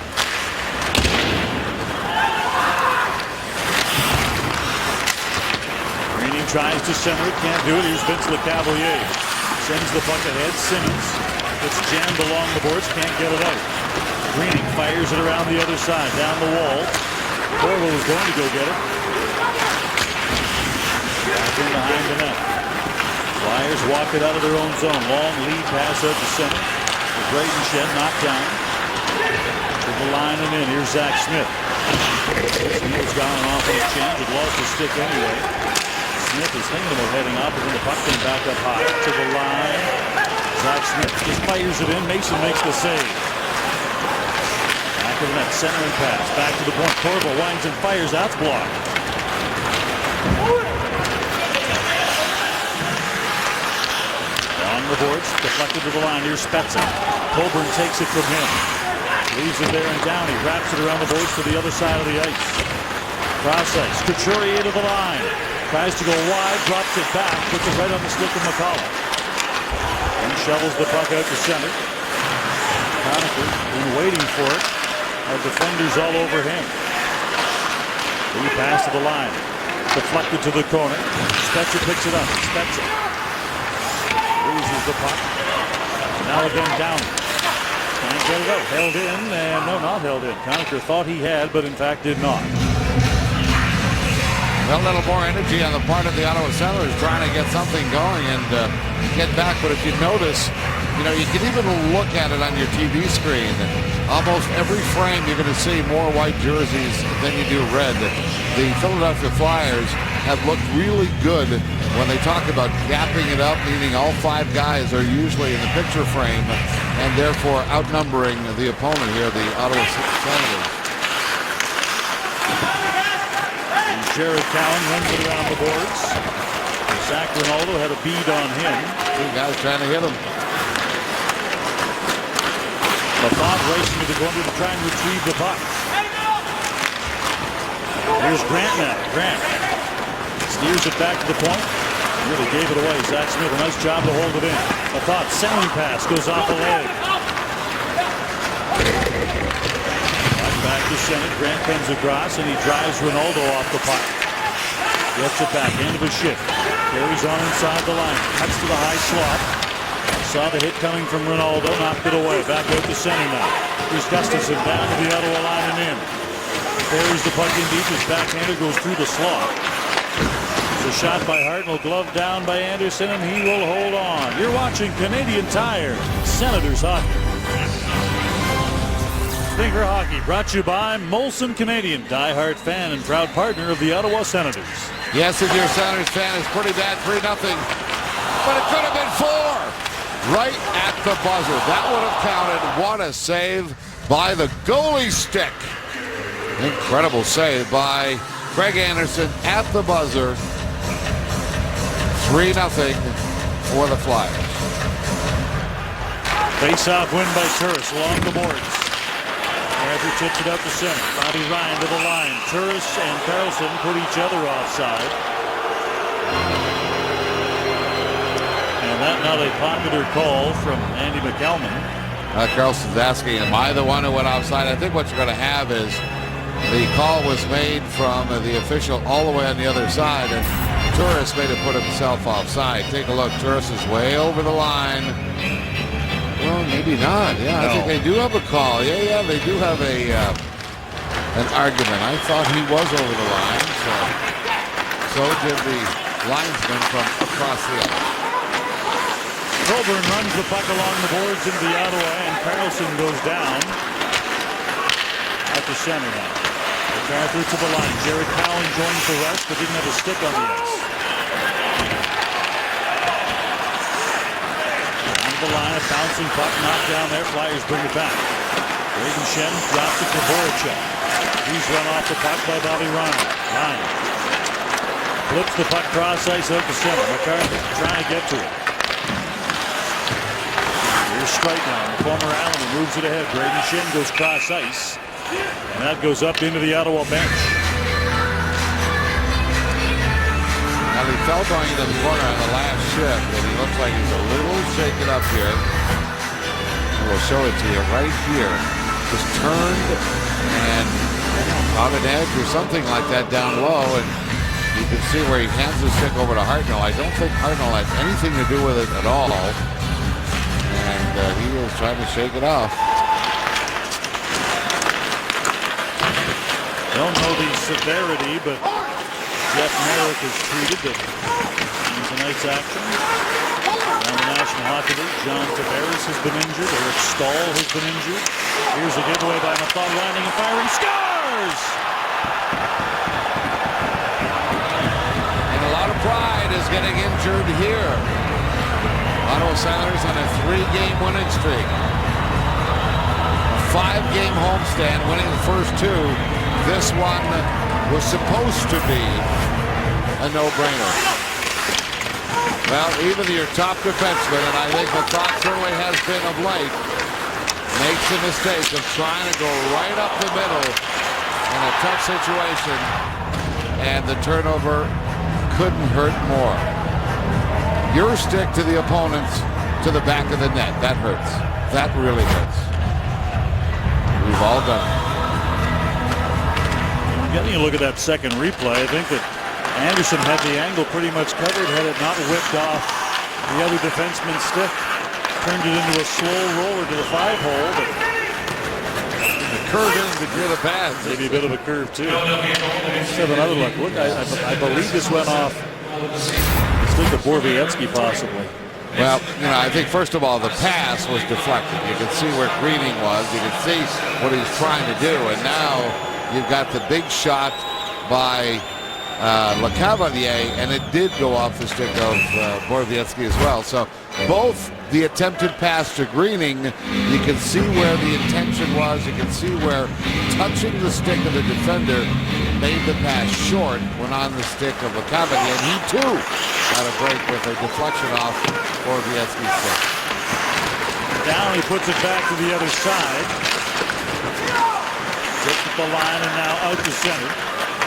Greening tries to center it, can't do it. Here's Vince LeCavalier. Sends the puck ahead. Simmons gets jammed along the boards, can't get it out. Greening fires it around the other side, down the wall. Corvo was going to go get it. Back in behind the net. Flyers walk it out of their own zone. Long lead pass out to center. Braden Shen knocked down. To the line and in. Here's Zach Smith. Steel's gone off on a change. It lost the stick anyway. Smith is thinking about heading up, and then the puck came back up high to the line. Zach Smith just fires it in. Mason makes the save. Back of the net, centering pass, back to the point. Corvo winds and fires. That's blocked. On the boards, deflected to the line. Here's Spezza. Colburn takes it from him. Leaves it there and down. He wraps it around the boards to the other side of the ice. Cross ice. Couturier to the line. Tries to go wide, drops it back, puts it right on the stick of McCullough. And shovels the puck out to center. Conacher been waiting for it. Our defenders all over him. He pass to the line. Deflected to the corner. Spezza picks it up. Spezza loses the puck. Now again down. Can't get it out. Held in, and no, not held in. Conacher thought he had, but in fact did not. A little more energy on the part of the Ottawa Senators trying to get something going and get back. But if you notice, you can even look at it on your TV screen. Almost every frame you're going to see more white jerseys than you do red. The Philadelphia Flyers have looked really good when they talk about gapping it up, meaning all five guys are usually in the picture frame and therefore outnumbering the opponent here, the Ottawa Senators. Jared Cowan runs it around the boards. Zach Rinaldo had a bead on him. Two guys trying to hit him. Lafont racing to the corner to try and retrieve the puck. Here's Grant now. Grant steers it back to the point. Really gave it away. Zach Smith, a nice job to hold it in. Lafont centering pass goes off the leg. Back to center. Grant comes across and he drives Rinaldo off the puck. Gets it back into the shift. Carries on inside the line. Cuts to the high slot. Saw the hit coming from Rinaldo. Knocked it away. Back out to center now. Here's Gustafsson down to the Ottawa line and in. Carries the puck in deep. His backhander goes through the slot. It's a shot by Hartnell. Glove down by Anderson and he will hold on. You're watching Canadian Tire. Senators Hockey. Finger Hockey brought to you by Molson Canadian, diehard fan and proud partner of the Ottawa Senators. Yes, if you're a Senators fan, it's pretty bad, 3-0. But it could have been 4. Right at the buzzer. That would have counted. What a save by the goalie stick. Incredible save by Craig Anderson at the buzzer. 3-0 for the Flyers. Face-off win by Turris along the boards. Arthur tips it up to center. Bobby Ryan to the line. Turris and Carlson put each other offside. And that not a popular call from Andy McElman. Carlson's asking, am I the one who went offside? I think what you're going to have is the call was made from the official all the way on the other side, and Turris made it put himself offside. Take a look. Turris is way over the line. Well, maybe not. Yeah, no. I think they do have a call. Yeah, they do have an argument. I thought he was over the line, so did the linesman from across the ice. Colburn runs the puck along the boards into the Ottawa, and Carlson goes down at the center now. MacArthur to the line. Jared Cowan joins the rush, but didn't have a stick on the ice. Down to the line, a bouncing puck, knocked down there. Flyers bring it back. Braden Shen drops it to Voracek. He's run off the puck by Bobby Ryan. Ryan flips the puck cross ice out to center. MacArthur trying to get to it. Here's straight now. Former Allen moves it ahead. Braden Shen goes cross ice. And that goes up into the Ottawa bench. Now he fell going into the corner on the last shift, and he looks like he's a little shaken up here. We'll show it to you right here. Just turned and caught an edge or something like that down low, and you can see where he hands the stick over to Hartnell. I don't think Hartnell had anything to do with it at all, and he was trying to shake it off. Don't know the severity, but Jeff Merrick is treated. He's a nice action. Around the National Hockey League, John Tavares has been injured. Eric Stahl has been injured. Here's a giveaway by Mathot, landing and firing. Scores! And a lot of pride is getting injured here. Ottawa Senators on a 3-game winning streak. A 5-game homestand, winning the first 2. This one was supposed to be a no-brainer. Well, even your top defenseman, and I think Mathot certainly has been of late, makes the mistake of trying to go right up the middle in a tough situation, and the turnover couldn't hurt more. Your stick to the opponents to the back of the net, that hurts. That really hurts. We've all done it. Getting a look at that second replay, I think that Anderson had the angle pretty much covered, had it not whipped off the other defenseman's stick. Turned it into a slow roller to the 5-hole, but the curve in between the pads. Maybe a bit of a curve too. Let's have another look. Look, I believe this went off the stick of Borowiecki possibly. Well, you know, I think first of all the pass was deflected. You can see where Greening was. You can see what he's trying to do, and now you've got the big shot by Lecavalier, and it did go off the stick of Borowiecki as well. So both the attempted pass to Greening, you can see where the intention was. You can see where touching the stick of the defender made the pass short when on the stick of Lecavalier, and he too got a break with a deflection off Borowiecki's stick. Down, he puts it back to the other side. Gets at the line and now out to center.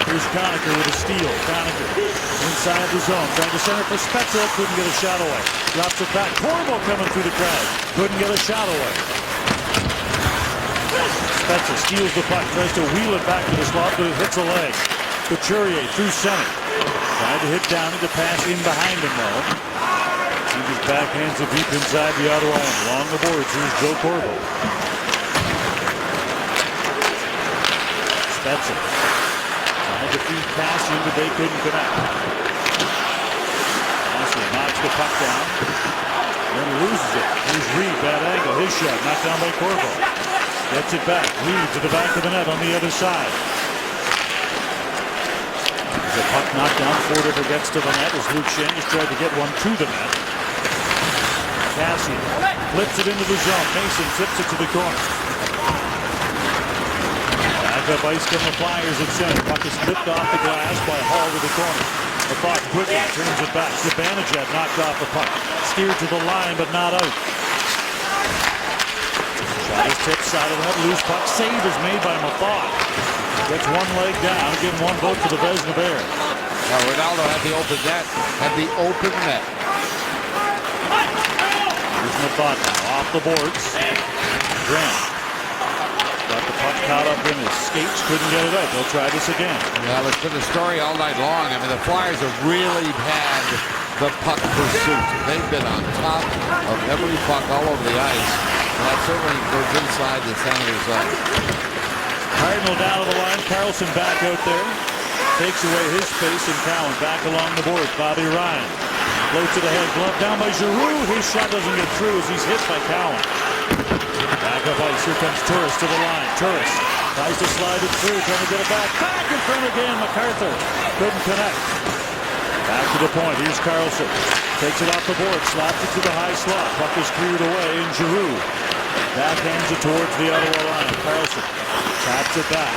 Here's Conacher with a steal. Conacher inside the zone. Trying to center for Spezza. Couldn't get a shot away. Drops it back. Corbo coming through the crowd. Couldn't get a shot away. Spezza steals the puck. Tries to wheel it back to the slot, but it hits a leg. Couturier through center. Tried to hit down to pass in behind him though. He just backhands it deep inside the Ottawa end. Along the boards, here's Joe Corbo. Spezza trying to feed Kassian, but they couldn't connect. Kassian knocks the puck down, then loses it. Here's Reed, bad angle, his shot knocked down by Corbo. Gets it back, Reed to the back of the net on the other side. There's a puck knocked down, Fordiver gets to the net as Luke Schenn just tried to get one to the net. Kassian flips it into the zone. Mason tips it to the corner. Up ice from the Flyers at center. Puck is flipped off the glass by Hall to the corner. The puck quickly turns it back. Zibanejad knocked off the puck. Steered to the line, but not out. Shot is tipped side of the net. Loose puck. Save is made by Mathot. Gets one leg down. Give him one vote for the Vezina Bear. Well, Ronaldo had the open net. Here's Mathot now. Off the boards. Grant. Got the puck caught up in his skates, couldn't get it out. They'll try this again. Well, it's been a story all night long. I mean, the Flyers have really had the puck pursuit. They've been on top of every puck all over the ice. And that certainly goes inside the Senators' zone. Cardinal down to the line. Carlson back out there. Takes away his space, and Cowan back along the board. Bobby Ryan floats it ahead. Glove down by Giroux. His shot doesn't get through as he's hit by Cowan. Back up ice. Here comes Turris to the line. Turris Tries to slide it through, trying to get it back. Back in front again, MacArthur. Couldn't connect. Back to the point. Here's Carlson. Takes it off the board, slaps it to the high slot. Puck is cleared away, and Giroux backhands it towards the Ottawa line. Carlson taps it back.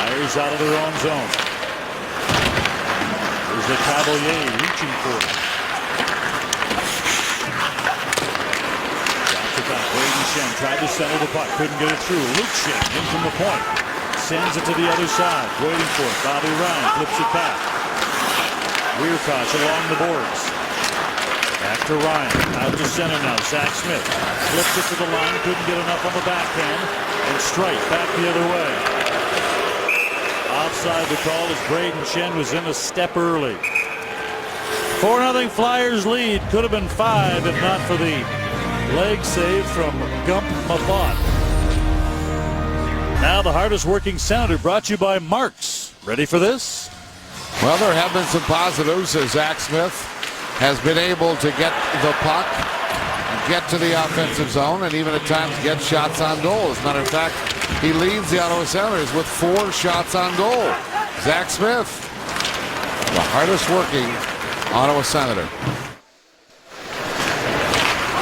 Fires out of their own zone. There's the Cavalier reaching for it. Drops it back. Brayden Schenn tried to center the puck. Couldn't get it through. Luke Schenn in from the point. Sends it to the other side. Waiting for it. Bobby Ryan flips it back. Weirkosh along the boards. Back to Ryan. Out to center now. Zach Smith flips it to the line. Couldn't get enough on the backhand. And straight back the other way. Offside the call as Brayden Schenn was in a step early. 4-0 Flyers lead. Could have been 5 if not for the leg save from Gump Mabot. Now the hardest working Senator, brought to you by Marks. Ready for this? Well, there have been some positives as Zach Smith has been able to get the puck, get to the offensive zone, and even at times get shots on goal. As a matter of fact, he leads the Ottawa Senators with 4 shots on goal. Zach Smith, the hardest working Ottawa Senator.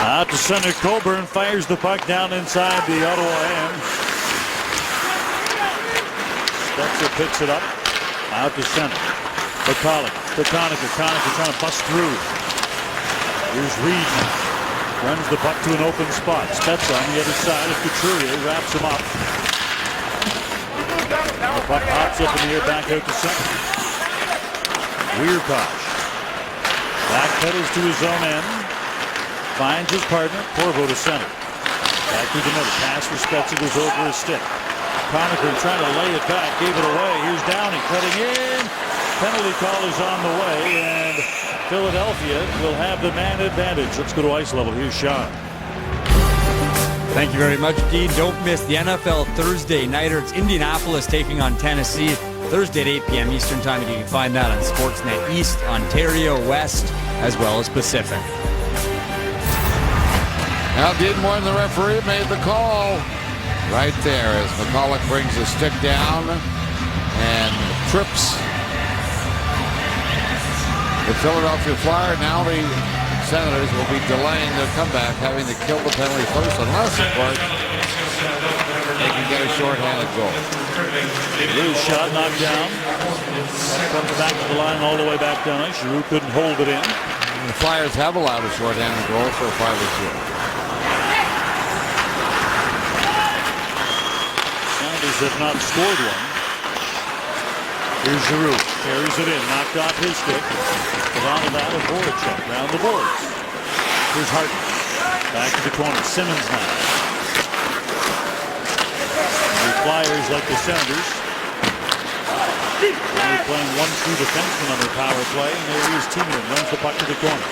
Out to center, Coburn fires the puck down inside the Ottawa end. Spencer picks it up. Out to center. McCulloch to Conacher. Conacher trying to bust through. Here's Reed now. Runs the puck to an open spot. Spezza on the other side as Couturier wraps him up. The puck hops up in the air back out to center. Weirkosh. Back pedals to his own end. Finds his partner. Corvo to center. Back through the middle. Pass for Spezza goes over his stick. Conacher trying to lay it back. Gave it away. Here's Downey cutting in. Penalty call is on the way, and Philadelphia will have the man advantage. Let's go to ice level. Here's Sean. Thank you very much, Dean. Don't miss the NFL Thursday nighter. It's Indianapolis taking on Tennessee Thursday at 8 p.m. Eastern Time. And you can find that on Sportsnet East, Ontario, West, as well as Pacific. Now, Dearborn, the referee, made the call right there as McCulloch brings the stick down and trips the Philadelphia Flyer. Now the Senators will be delaying their comeback, having to kill the penalty first, unless, of course, they can get a shorthanded goal. Giroux shot knocked down. That comes back to the line all the way back down. Giroux couldn't hold it in. The Flyers have allowed a shorthanded goal so far this year. Senators have not scored one. Here's Giroux. Carries it in. Knocked off his stick. But onto that with Voracek. Round the boards. Here's Hartman. Back to the corner. Simmons now. The Flyers, like the Senators, they're playing 1-2 defenseman on their power play. And there he is, Timonen. Runs the puck to the corner.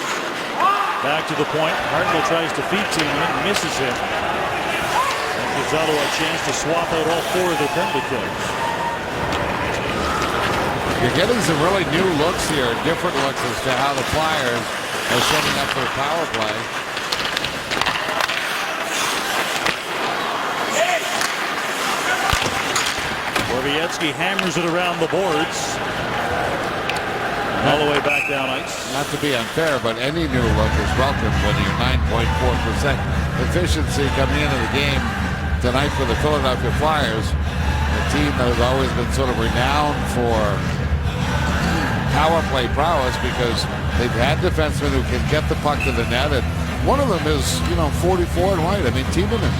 Back to the point. Hartman tries to feed Timonen. Misses him. That gives Ottawa a chance to swap out all 4 of their penalty killers. You're getting some really new looks here, different looks as to how the Flyers are setting up their power play. Borowiecki hammers it around the boards. All the way back down ice. Not to be unfair, but any new look is welcome when you're 9.4% efficiency coming into the game tonight for the Philadelphia Flyers, a team that has always been sort of renowned for power play prowess because they've had defensemen who can get the puck to the net, and one of them is, 44 and white. I mean, Timonen,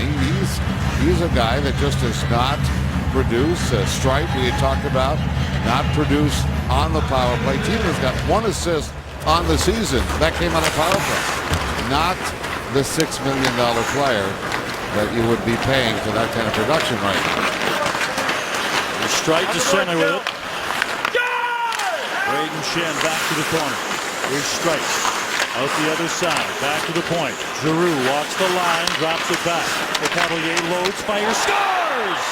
he's a guy that just does not produce. Stripe, we had talked about, not produced on the power play. Timonen's got 1 assist on the season. That came on a power play. Not the $6 million player that you would be paying for that kind of production right now. Straight to center with it. Brayden Schenn back to the corner. Here's Strike. Out the other side. Back to the point. Giroux walks the line. Drops it back. The Cavalier loads. Fires. Scores!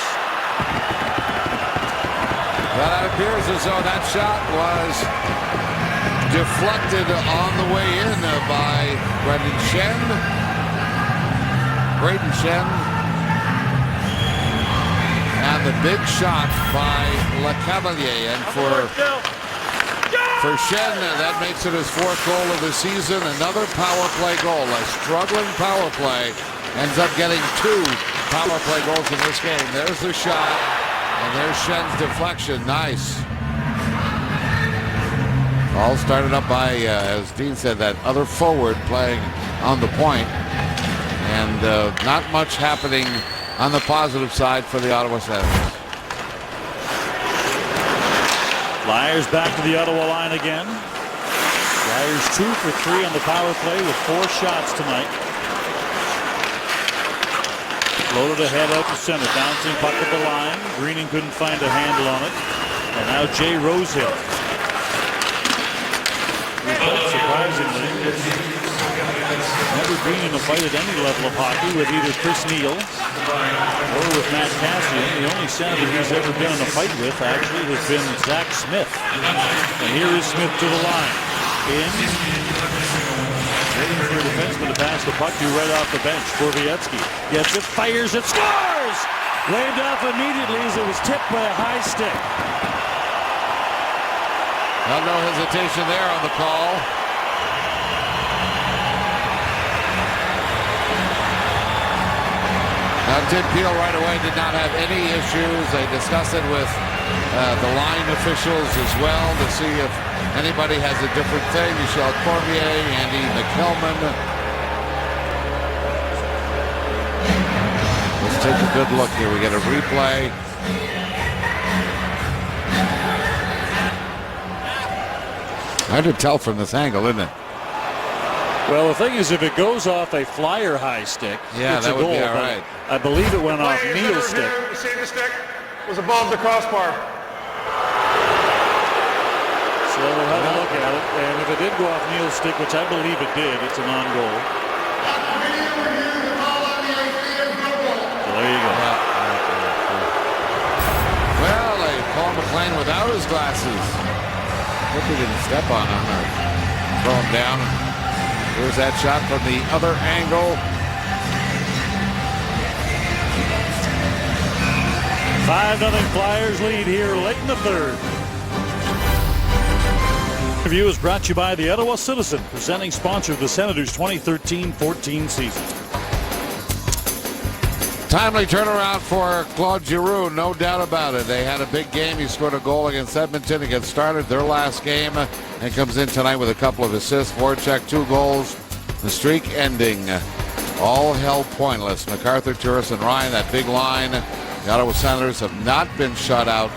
Well, it appears as though that shot was deflected on the way in by Brayden Schenn. Braden Shen. And the big shot by LeCavalier. And for Shen, that makes it his 4th goal of the season. Another power play goal. A struggling power play ends up getting 2 power play goals in this game. There's the shot. And there's Shen's deflection. Nice. All started up by, as Dean said, that other forward playing on the point. And not much happening on the positive side for the Ottawa Senators. Flyers back to the Ottawa line again. Flyers 2 for 3 on the power play with 4 shots tonight. Floated ahead out to center. Bouncing puck at the line. Greening couldn't find a handle on it. And now Jay Rosehill. Surprisingly, never been in a fight at any level of hockey with either Chris Neal or with Matt Cassian. The only Senator he's ever been in a fight with actually has been Zach Smith. And here is Smith to the line. Waiting for a defenseman to pass the puck to right off the bench. Borowiecki gets it, fires it, scores! Waved off immediately as it was tipped by a high stick. Well, no hesitation there on the call. Now, Tim Peel right away did not have any issues. They discussed it with the line officials as well to see if anybody has a different thing. Michel Cormier, Andy McKelman. Let's take a good look here. We get a replay. Hard to tell from this angle, isn't it? Well, the thing is, if it goes off a Flyer high stick, it's that a would goal. be all right. I believe it went off Neal's stick. See the stick was above the crossbar. So we'll have a look at it. And if it did go off Neal's stick, which I believe it did, it's a non-goal. So there you go. Well, Paul McLean without his glasses. Hope he didn't step on him or throw him down. Here's that shot from the other angle. 5-0 Flyers lead here late in the 3rd. The review is brought to you by the Ottawa Citizen, presenting sponsor of the Senators 2013-14 season. Timely turnaround for Claude Giroux, no doubt about it. They had a big game. He scored a goal against Edmonton against started their last game and comes in tonight with a couple of assists. Voracek 2 goals. The streak ending. All held pointless. MacArthur, Turris, and Ryan, that big line. The Ottawa Senators have not been shut out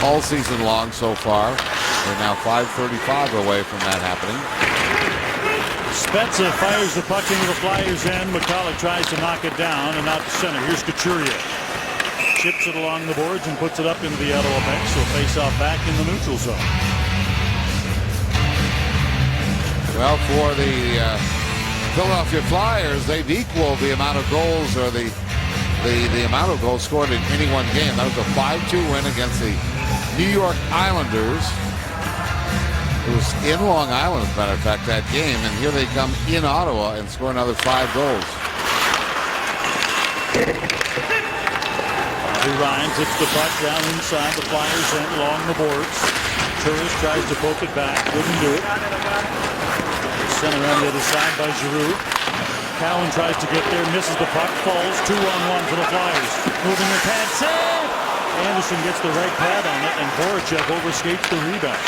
all season long so far. They're now 5:35 away from that happening. Spezza fires the puck into the Flyers' end. McCulloch tries to knock it down and out to center. Here's Couturier. Chips it along the boards and puts it up into the Ottawa bench. So face off back in the neutral zone. Well, for the Philadelphia Flyers, they've equaled the amount of goals or the amount of goals scored in any one game. That was a 5-2 win against the New York Islanders. It was in Long Island, as a matter of fact, that game. And here they come in Ottawa and score another 5 goals. Bobby Ryan tips the puck down inside the Flyers end along the boards. Turris tries to poke it back. Wouldn't do it. Center on the other side by Giroux. Cowan tries to get there, misses the puck, falls. 2-on-1 for the Flyers. Moving the pad, save! Anderson gets the right pad on it, and Voracek overskates the rebound.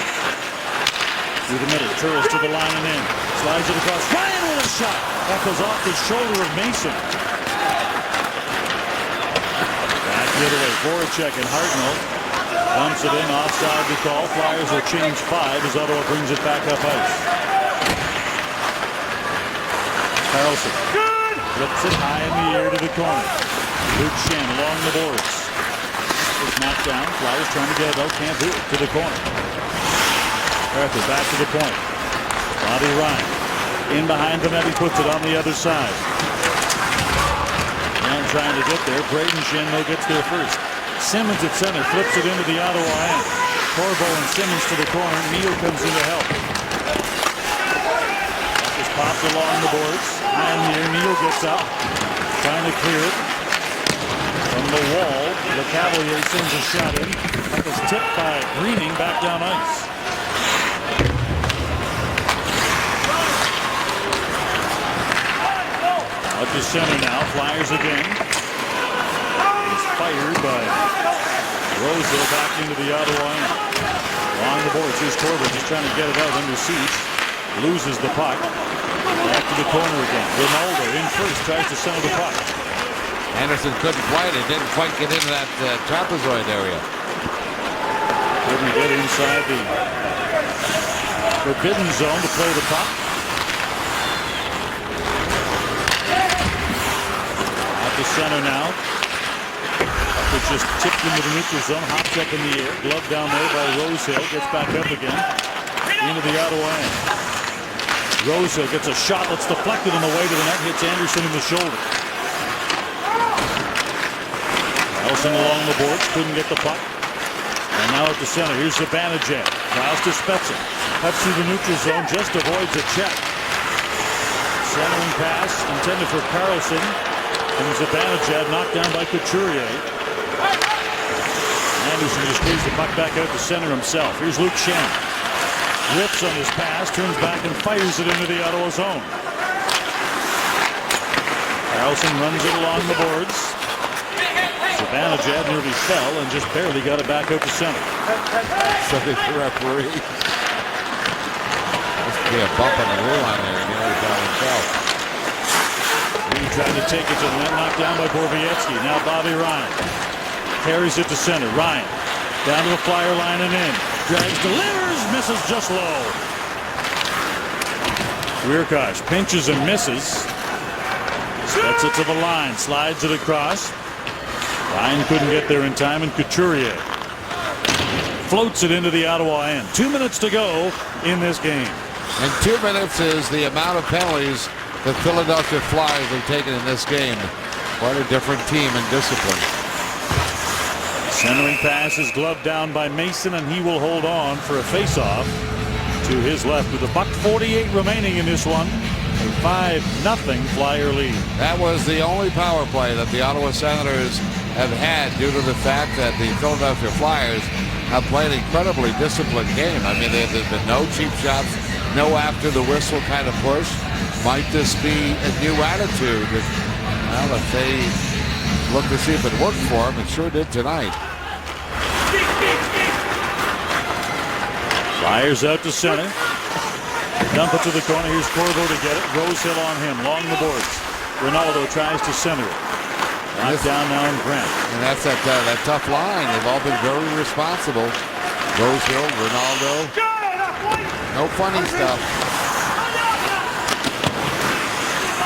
Through the middle, Turris to the line and in. Slides it across. Ryan with a shot! That goes off the shoulder of Mason. Back the other way, Voracek and Hartnell. Bumps it in, offside the call. Flyers will change 5 as Ottawa brings it back up ice. Carlson flips it high in the air to the corner. Luke Schenn along the boards. It's knocked down. Flyers trying to get it out. Can't do it. To the corner. Arthur back to the point. Bobby Ryan in behind the net. He puts it on the other side. Now trying to get there. Braden Shen gets there first. Simmons at center. Flips it into the Ottawa end. Corbo and Simmons to the corner. Neal comes in to help. Popped along the boards. High in the air. Neal gets up. trying to clear it from the wall. The Cavalier sends a shot in. That was tipped by Greening back down ice. Up to center now. Flyers again. He's fired by Rosehill back into the Ottawa end. Along the boards. Here's Corbin just trying to get it out under siege. Loses the puck. Back to the corner again. Ronaldo in first. Tries to center the puck. Anderson couldn't quite. It didn't quite get into that trapezoid area. Couldn't get inside the forbidden zone to play the puck. Out to center now. It's just tipped into the neutral zone. Hops up in the air. Glove down there by Rosehill. Gets back up again. Into the Ottawa end. Rosehill gets a shot that's deflected on the way to the net. Hits Anderson in the shoulder. Nelson along the boards. Couldn't get the puck. And now at the center. Here's Zibanejad. Tries to Spezza. Cuts through the neutral zone. Just avoids a check. Centering pass intended for Carlson. And Zibanejad knocked down by Couturier. Anderson just squeezed the puck back out to center himself. Here's Luke Schenn. Rips on his pass, turns back and fires it into the Ottawa zone. Carlson runs it along the boards. Zibanejad nearly fell and just barely got it back out to center. So the referee. Must be a bump on the rule line there. He nearly fell himself. He tried to take it to the net, knocked down by Borowiecki. Now Bobby Ryan carries it to center. Ryan down to the Flyer line and in. Drags, delivers, misses just low. Wierkosh pinches and misses. Gets it to the line, slides it across. Ryan couldn't get there in time, and Couturier floats it into the Ottawa end. 2 minutes to go in this game. And 2 minutes is the amount of penalties the Philadelphia Flyers have taken in this game. Quite a different team and discipline. Centering pass is gloved down by Mason, and he will hold on for a face-off to his left with a .48 remaining in this one. A 5-0 Flyer lead. That was the only power play that the Ottawa Senators have had due to the fact that the Philadelphia Flyers have played an incredibly disciplined game. I mean, there's been no cheap shots, no after the whistle kind of push. Might this be a new attitude? Well, if they look to see if it worked for them, it sure did tonight. Flyers out to center. Dump it to the corner. Here's Corvo to get it. Rosehill on him. Along the boards. Ronaldo tries to center it. Knocked down now in Grant. And that's that tough line. They've all been very responsible. Rosehill, Ronaldo. No funny stuff.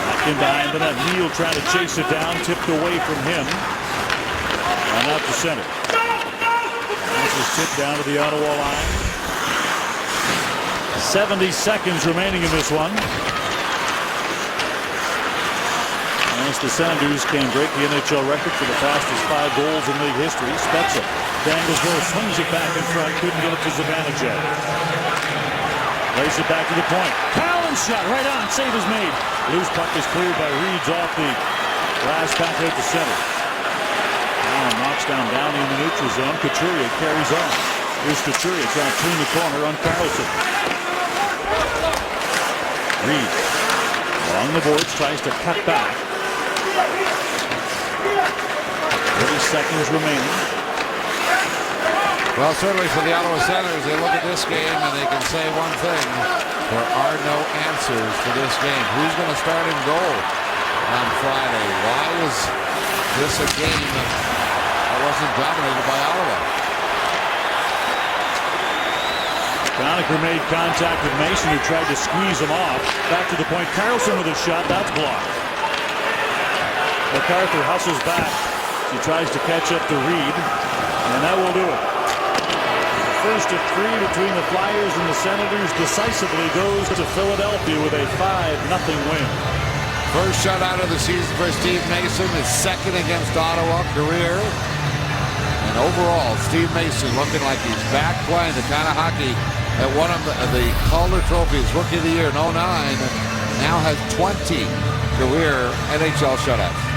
Back in behind the net. Neal trying to chase it down. Tipped away from him. And out to center. This is tipped down to the Ottawa line. 70 seconds remaining in this one. As the Senators can break the NHL record for the fastest 5 goals in league history. Spezza dangles low, swings it back in front, couldn't get it to Zibanejad. Lays it back to the point. Talon shot right on, save is made. Loose puck is cleared by Reeds off the glass back out to center. Allen knocks down Downey in the neutral zone. Couturier carries on. Here's Couturier trying to clean the corner on Carlson. Reed along the boards tries to cut back. 30 seconds remaining. Well, certainly for the Ottawa Senators, they look at this game and they can say one thing. There are no answers for this game. Who's going to start in goal on Friday? Why is this a game that wasn't dominated by Ottawa? Conacher made contact with Mason, who tried to squeeze him off. Back to the point. Carlson with a shot. That's blocked. MacArthur hustles back. He tries to catch up to Reed, and that will do it. The first of 3 between the Flyers and the Senators decisively goes to Philadelphia with a 5-0 win. First shutout of the season for Steve Mason. His second against Ottawa career. And overall, Steve Mason looking like he's back playing the kind of hockey that won him the Calder Trophies Rookie of the Year in 2009. Now has 20 career NHL shutouts.